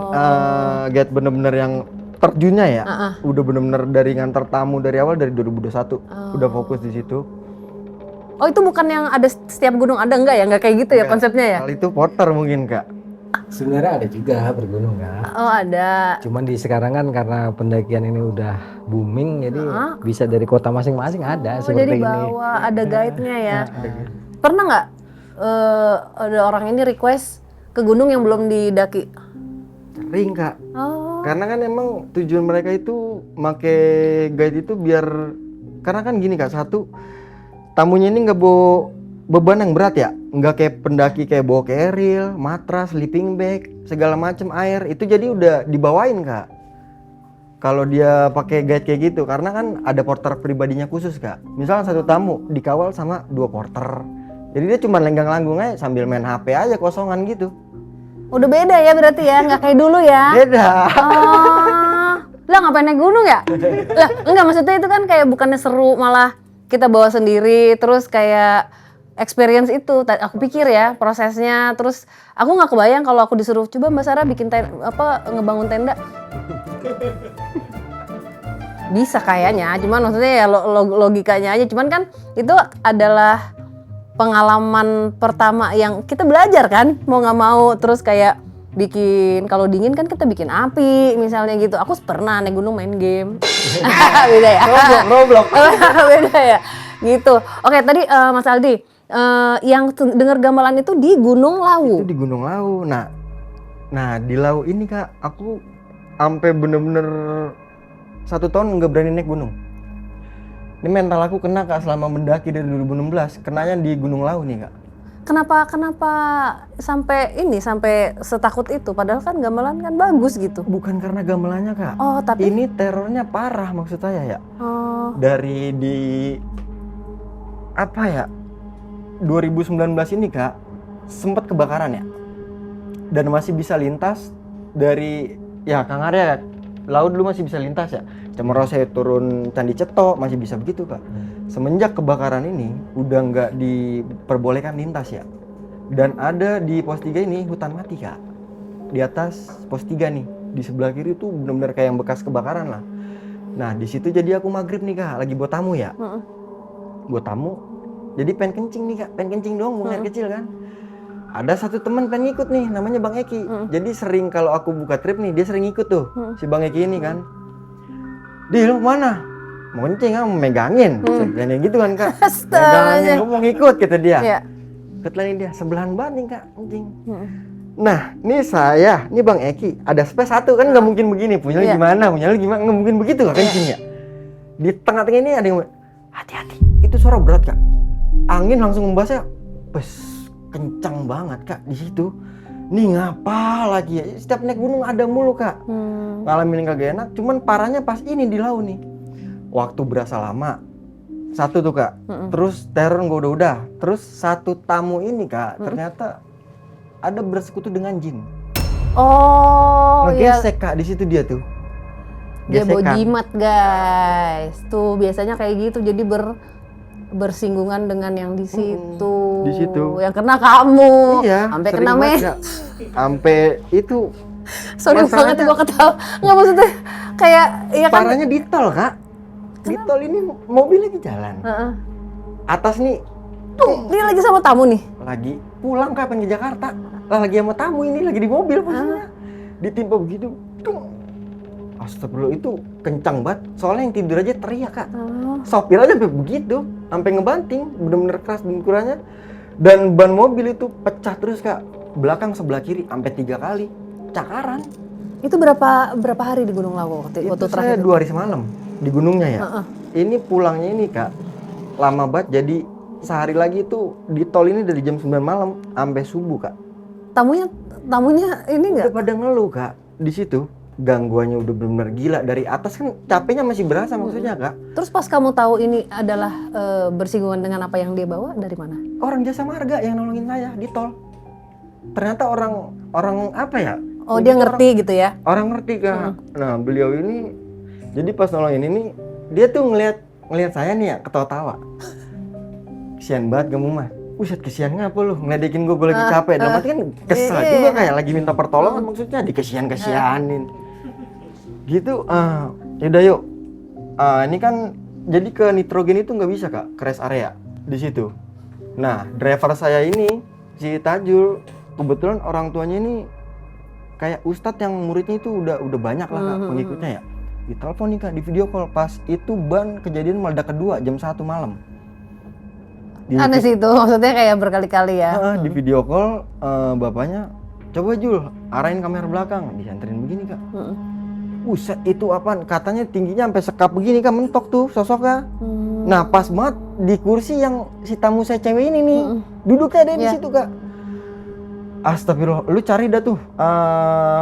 guide bener-bener yang terjunnya ya. Udah bener-bener dari ngantar tamu dari awal dari 2021. Udah fokus di situ. Oh, itu bukan yang ada setiap gunung ada enggak ya? Enggak kayak gitu ya konsepnya ya? Kali itu porter mungkin Kak. Sebenarnya ada juga bergunung Kak. Oh, ada. Cuman di sekarang kan karena pendakian ini udah booming, jadi bisa dari kota masing-masing ada seperti jadi bawa ada guide-nya ya. Pernah nggak ada orang ini request ke gunung yang belum didaki? Sering Kak. Karena kan emang tujuan mereka itu make guide itu biar, karena kan gini Kak, satu tamunya ini nggak bawa beban yang berat ya, nggak kayak pendaki kayak bawa keril, matras, sleeping bag, segala macam air itu jadi udah dibawain Kak. Kalau dia pakai guide kayak gitu, karena kan ada porter pribadinya khusus Kak. Misalnya satu tamu dikawal sama 2 porter, jadi dia cuma lenggang-langgung aja sambil main HP aja kosongan gitu. Udah beda ya berarti ya, nggak kayak dulu ya? Beda. Lah ngapain naik gunung ya? Lah enggak, maksudnya itu kan kayak bukannya seru, malah kita bawa sendiri, terus kayak experience itu. Aku pikir ya prosesnya, terus aku nggak kebayang kalau aku disuruh coba Mbak Sarah bikin ngebangun tenda. Bisa kayaknya, cuman maksudnya ya logikanya aja. Cuman kan itu adalah pengalaman pertama yang kita belajar kan, mau nggak mau. Terus kayak bikin, kalau dingin kan kita bikin api misalnya gitu. Aku pernah naik gunung main game. Beda ya? Roblox. Beda ya? Gitu. Oke, tadi Mas Aldi, yang dengar gamelan itu di Gunung Lawu. Itu di Gunung Lawu. Nah di Lawu ini Kak, aku sampai bener-bener 1 tahun nggak berani naik gunung. Ini mental aku kena Kak selama mendaki dari 2016. Kenanya di Gunung Lawu nih Kak. Kenapa sampai setakut itu? Padahal kan gamelan kan bagus gitu. Bukan karena gamelannya Kak. Oh, tapi Ini terornya parah maksud saya ya. oh, Dari di apa ya 2019 ini Kak sempat kebakaran ya, dan masih bisa lintas dari ya Kang Arya laut dulu masih bisa lintas ya, Cemoro saya turun Candi Ceto masih bisa begitu Kak. Semenjak kebakaran ini udah nggak diperbolehkan lintas ya, dan ada di pos 3 ini hutan mati Kak, di atas pos 3 nih di sebelah kiri tuh benar-benar kayak yang bekas kebakaran lah. Nah di situ jadi aku maghrib nih Kak, lagi buat tamu ya. Buat tamu, jadi pengen kencing nih Kak, pengen kencing doang, buang air kecil kan. Ada satu teman pengen ngikut nih, namanya Bang Eki. Jadi sering kalau aku buka trip nih, dia sering ikut tuh, si Bang Eki ini kan. Di lu mana? Mau kencing mau megangin, kayak gitu kan Kak. Megangin, lu mau ngikut kata dia. ya. Ketlani dia, sebelahan banget nih Kak, kencing. Nah, ini saya, ini Bang Eki, ada space satu kan nggak mungkin begini, punya lu gimana, nggak mungkin begitu Kak kencingnya. Di tengah-tengah ini ada yang hati-hati, itu suara berat Kak. Angin langsung membasnya, kencang banget Kak di situ. Nih ngapa lagi ya? Setiap naik gunung ada mulu Kak. Ngalamin kagak enak, cuman parahnya pas ini di Lawu nih. Waktu berasa lama. Satu tuh Kak. Terus teror gua udah. Terus satu tamu ini Kak, ternyata ada bersekutu dengan jin. Oh, Ngegesek Kak di situ dia tuh. dia bawa Gesekan. jimat guys. Tuh biasanya kayak gitu, jadi bersinggungan dengan yang di situ. Di situ. Yang kena kamu. Iya. Sampai sering kena banget, Kak. Sampai itu Sorry masalahnya- banget gua ketawa. Nggak maksudnya kayak ya kan. parahnya di tol Kak. Di tol ini mobil lagi jalan. Heeh. Atas nih Dia lagi sama tamu nih. lagi pulang kapan ke Jakarta. Lah lagi sama tamu ini lagi di mobil posisinya. Ditimpa begitu. Astagfirullah, itu kencang banget. Soalnya yang tidur aja teriak Kak. Sopir aja sampai begitu, sampai ngebanting, bener-bener keras benturannya. Dan ban mobil itu pecah terus Kak. Belakang sebelah kiri sampai 3 kali. Cakaran. Itu berapa hari di Gunung Lawu waktu Itu terakhir? saya 2 hari semalam di gunungnya ya. Ini pulangnya ini Kak lama banget, jadi sehari lagi tuh di tol ini dari jam 9 malam sampai subuh Kak. Tamunya ini Udah nggak? pada ngeluh Kak di situ. Gangguannya udah benar-benar gila, dari atas kan capeknya masih berasa maksudnya Kak. Terus pas kamu tahu ini adalah bersinggungan dengan apa yang dia bawa, dari mana? Orang jasa marga yang nolongin saya di tol. Ternyata orang apa ya? Oh, dia ngerti gitu ya? Orang ngerti Kak. Nah beliau ini jadi pas nolongin ini dia tuh ngelihat saya nih ya ketawa-tawa. Kesian banget kamu mah. Buset, kesian ngapa lu ngeledekin gue lagi capek. Dalam arti kan kesel juga kayak lagi minta pertolongan, maksudnya dikesian-kesianin. Gitu. Yaudah yuk. Ini kan jadi ke nitrogen itu nggak bisa Kak, ke rest area di situ. Nah driver saya ini si Tajul, kebetulan orang tuanya ini kayak ustadz yang muridnya itu udah banyak lah Kak pengikutnya ya. Ditelepon nih Kak, di video call pas itu ban kejadian meledak kedua jam 1 malam. Aneh sih itu, maksudnya kayak berkali-kali ya. Di video call bapaknya, coba Jul arahin kamera belakang, disanterin begini Kak. Buset, itu apaan? Katanya tingginya sampai sekap begini Kak, mentok tuh sosoknya. Nah pas banget di kursi yang si tamu saya cewek ini nih, duduknya ada di situ Kak. Astagfirullah, lu cari dah tuh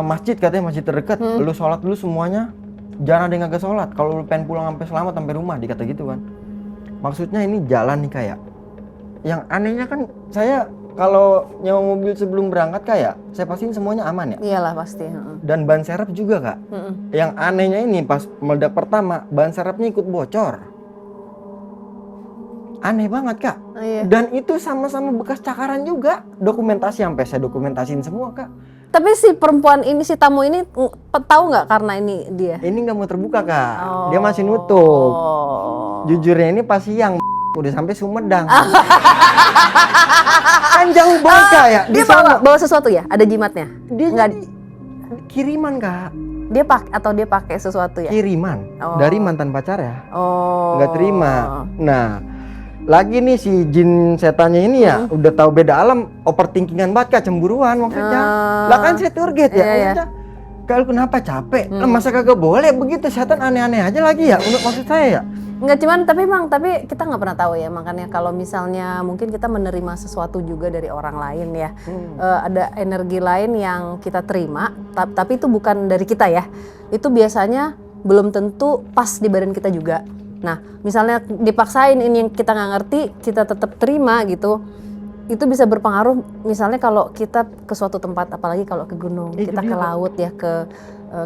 masjid, katanya masjid terdekat. Lu sholat dulu semuanya, jangan ada yang kagak sholat. Kalau lu pengen pulang sampai selamat sampai rumah, dikata gitu kan. Maksudnya ini jalan nih kayak. Yang anehnya kan saya kalau nyewa mobil sebelum berangkat kayak saya pastiin semuanya aman ya. Iyalah pasti. Dan ban serep juga Kak. Yang anehnya ini pas meledak pertama ban serepnya ikut bocor. Aneh banget Kak. Iya. Dan itu sama-sama bekas cakaran juga. Dokumentasi sampai saya dokumentasiin semua Kak. Tapi si perempuan ini, si tamu ini tahu nggak karena ini dia? Ini nggak mau terbuka Kak. Dia masih nutup. Jujurnya ini pas siang udah sampai Sumedang. Kan jauh banget Kak ya. Dia bawa sesuatu ya? Ada jimatnya? Dia Nggak, kiriman Kak. dia pakai sesuatu ya? Kiriman dari mantan pacar ya. Oh. Nggak terima. Nah, lagi nih si jin setannya ini ya udah tahu beda alam, overthinkingan banget Kak, cemburuan maksudnya. Lah kan saya target ya. Maksudnya, kalau kenapa capek? Lah masa kagak boleh begitu, setan aneh-aneh aja lagi ya. Maksud saya ya. Enggak cuman tapi kita nggak pernah tahu ya, makanya kalau misalnya mungkin kita menerima sesuatu juga dari orang lain ya, ada energi lain yang kita terima tapi itu bukan dari kita ya, itu biasanya belum tentu pas di badan kita juga. Nah misalnya dipaksain ini yang kita nggak ngerti kita tetap terima gitu, itu bisa berpengaruh. Misalnya kalau kita ke suatu tempat, apalagi kalau ke gunung, kita ke laut ya,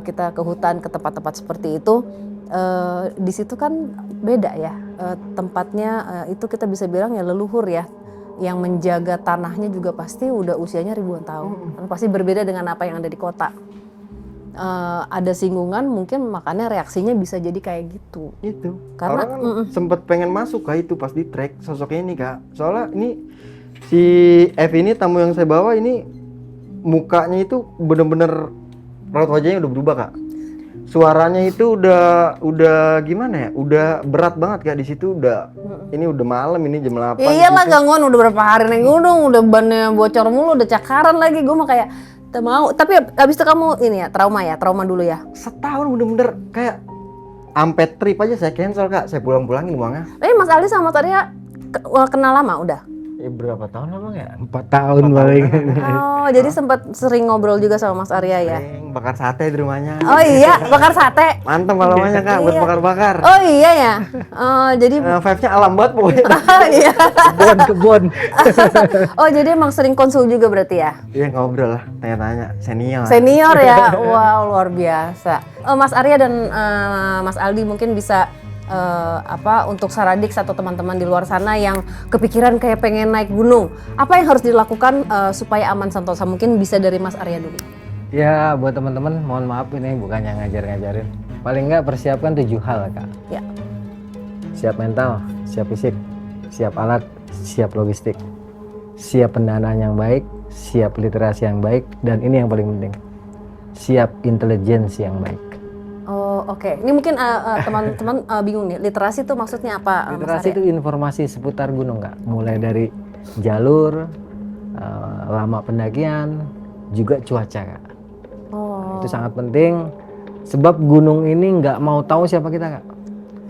kita ke hutan, ke tempat-tempat seperti itu. Di situ kan beda ya tempatnya, itu kita bisa bilang ya leluhur ya, yang menjaga tanahnya juga pasti udah usianya ribuan tahun, pasti berbeda dengan apa yang ada di kota. Ada singgungan mungkin, makanya reaksinya bisa jadi kayak gitu. Itu Karena orang kan sempet pengen masuk Kak itu pas di track sosoknya ini Kak, soalnya ini si F ini tamu yang saya bawa ini mukanya itu bener-bener raut wajahnya udah berubah Kak. Suaranya itu udah gimana ya? Udah berat banget Kak di situ udah. Ini udah malam, ini jam 8. Iyalah gangguan, udah berapa hari naik gunung, udah bannya bocor mulu, udah cakaran lagi. Gue mah kayak tak mau. Tapi abis itu kamu ini ya trauma dulu ya. Setahun bener-bener kayak ampe trip aja saya cancel Kak. Saya pulang-pulangin uangnya. Tapi Mas Ali sama Mas Arya kenal lama udah? Berapa tahun lah Bang ya? 4 tahun paling. Oh, jadi sempat sering ngobrol juga sama Mas Arya ya? Bakar sate di rumahnya. Oh iya, bakar sate. Mantap malamnya Kak, buat bakar-bakar. Oh iya ya. Jadi vibe-nya alam banget pokoknya. oh iya. Kebun. Oh, jadi emang sering konsul juga berarti ya? Iya ngobrol lah, tanya-tanya. Senior ya. Wow, luar biasa. Mas Arya dan Mas Aldi mungkin bisa untuk Saradix atau teman-teman di luar sana yang kepikiran kayak pengen naik gunung, apa yang harus dilakukan supaya aman sentosa? Mungkin bisa dari Mas Arya dulu. Ya buat teman-teman, mohon maaf ini bukannya ngajar-ngajarin. Paling nggak persiapkan 7 hal Kak. Ya. Siap mental, siap fisik, siap alat, siap logistik, siap pendanaan yang baik, siap literasi yang baik, dan ini yang paling penting, siap intelijensi yang baik. Oh oke. Ini mungkin teman-teman bingung nih, literasi itu maksudnya apa? Literasi itu informasi seputar gunung Kak, mulai dari jalur, lama pendakian, juga cuaca Kak. Oh. Itu sangat penting, sebab gunung ini nggak mau tahu siapa kita Kak.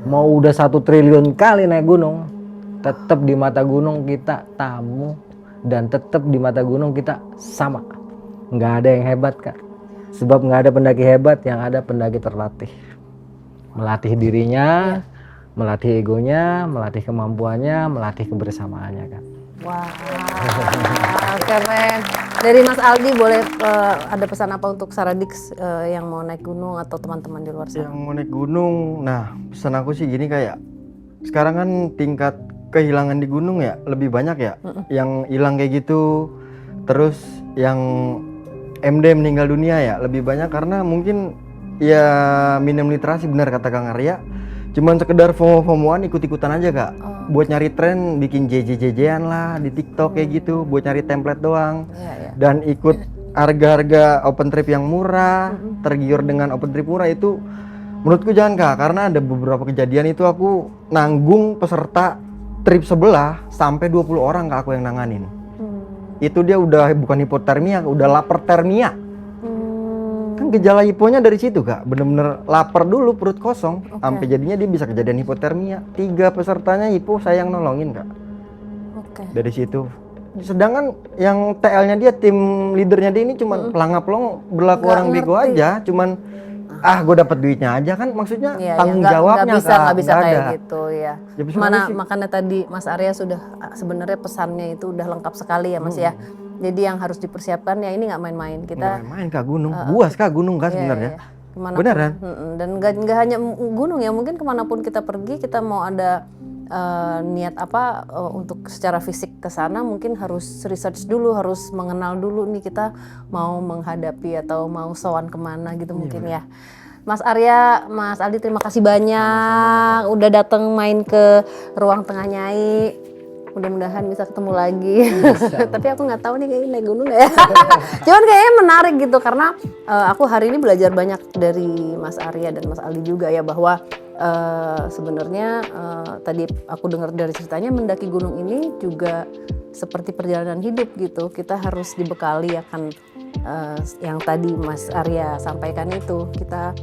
Mau udah 1 triliun kali naik gunung, tetap di mata gunung kita tamu, dan tetap di mata gunung kita sama. Nggak ada yang hebat Kak. Sebab nggak ada pendaki hebat, yang ada pendaki terlatih. Melatih dirinya, melatih egonya, melatih kemampuannya, melatih kebersamaannya Kak. Wah, keren. Dari Mas Aldi boleh ada pesan apa untuk Saradix yang mau naik gunung atau teman-teman di luar sana? Yang mau naik gunung, nah pesan aku sih gini kayak sekarang kan tingkat kehilangan di gunung ya lebih banyak ya, yang hilang kayak gitu, terus yang MD meninggal dunia ya lebih banyak karena mungkin ya minim literasi, benar kata Kang Arya. Cuman sekedar FOMO-FOMOan, ikut-ikutan aja Kak. Buat nyari tren, bikin JJ-JJ-an lah di TikTok kayak gitu, buat nyari template doang. Dan ikut harga-harga open trip yang murah, tergiur dengan open trip murah itu menurutku jangan Kak, karena ada beberapa kejadian itu aku nanggung peserta trip sebelah sampai 20 orang Kak aku yang nanganin. Itu dia udah bukan hipotermia, udah lapertermia. Kan gejala hiponya dari situ Kak, bener-bener lapar dulu, perut kosong, sampai jadinya dia bisa kejadian hipotermia. 3 pesertanya hipo, saya yang nolongin Kak. Dari situ. Sedangkan yang TL-nya dia, tim leadernya dia ini cuman pelangap-pelong, berlaku orang bego aja, cuman gue dapat duitnya aja kan, maksudnya tanggung jawabnya nggak bisa kayak ada. Gitu ya. Mana makanya tadi Mas Arya sudah sebenarnya pesannya itu udah lengkap sekali ya Mas ya. Jadi yang harus dipersiapkan ya ini nggak main-main. Kita main Kak gunung, buas Kak gunung kan sebenarnya. Beneran. Dan nggak hanya gunung ya, mungkin kemanapun kita pergi, kita mau ada niat apa untuk secara fisik ke sana, mungkin harus research dulu, harus mengenal dulu nih kita mau menghadapi atau mau sowan kemana gitu mungkin ya. Mas Arya, Mas Aldi, terima kasih banyak udah datang main ke Ruang Tengah Nyai. Mudah-mudahan bisa ketemu lagi. Tapi aku nggak tahu nih kayaknya naik gunung ya. Cuman kayaknya menarik gitu karena aku hari ini belajar banyak dari Mas Arya dan Mas Aldi juga ya, bahwa sebenarnya tadi aku dengar dari ceritanya mendaki gunung ini juga seperti perjalanan hidup gitu. Kita harus dibekali akan yang tadi Mas Arya sampaikan itu. Kita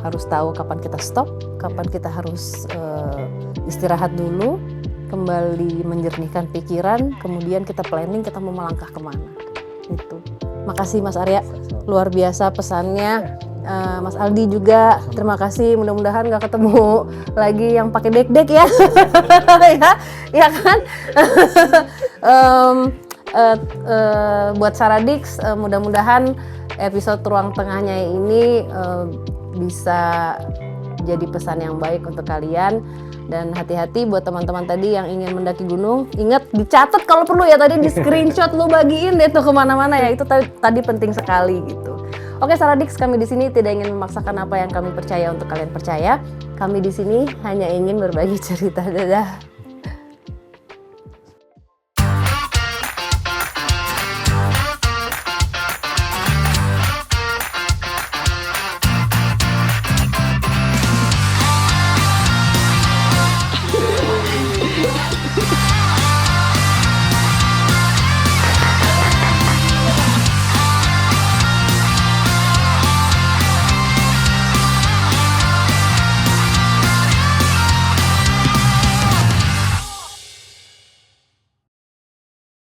harus tahu kapan kita stop, kapan kita harus istirahat dulu, kembali menjernihkan pikiran, kemudian kita planning kita mau melangkah kemana. Itu. Makasih Mas Arya, luar biasa pesannya. Mas Aldi juga, terima kasih. Mudah-mudahan nggak ketemu lagi yang pakai dek-dek ya, ya kan? Buat Saradix, mudah-mudahan episode Ruang Tengahnya ini bisa jadi pesan yang baik untuk kalian. Dan hati-hati buat teman-teman tadi yang ingin mendaki gunung, ingat dicatat kalau perlu ya, tadi di screenshot lu bagiin deh tuh kemana-mana ya, itu tadi penting sekali gitu. Oke Saradix, kami di sini tidak ingin memaksakan apa yang kami percaya untuk kalian percaya. Kami di sini hanya ingin berbagi cerita. Dadah.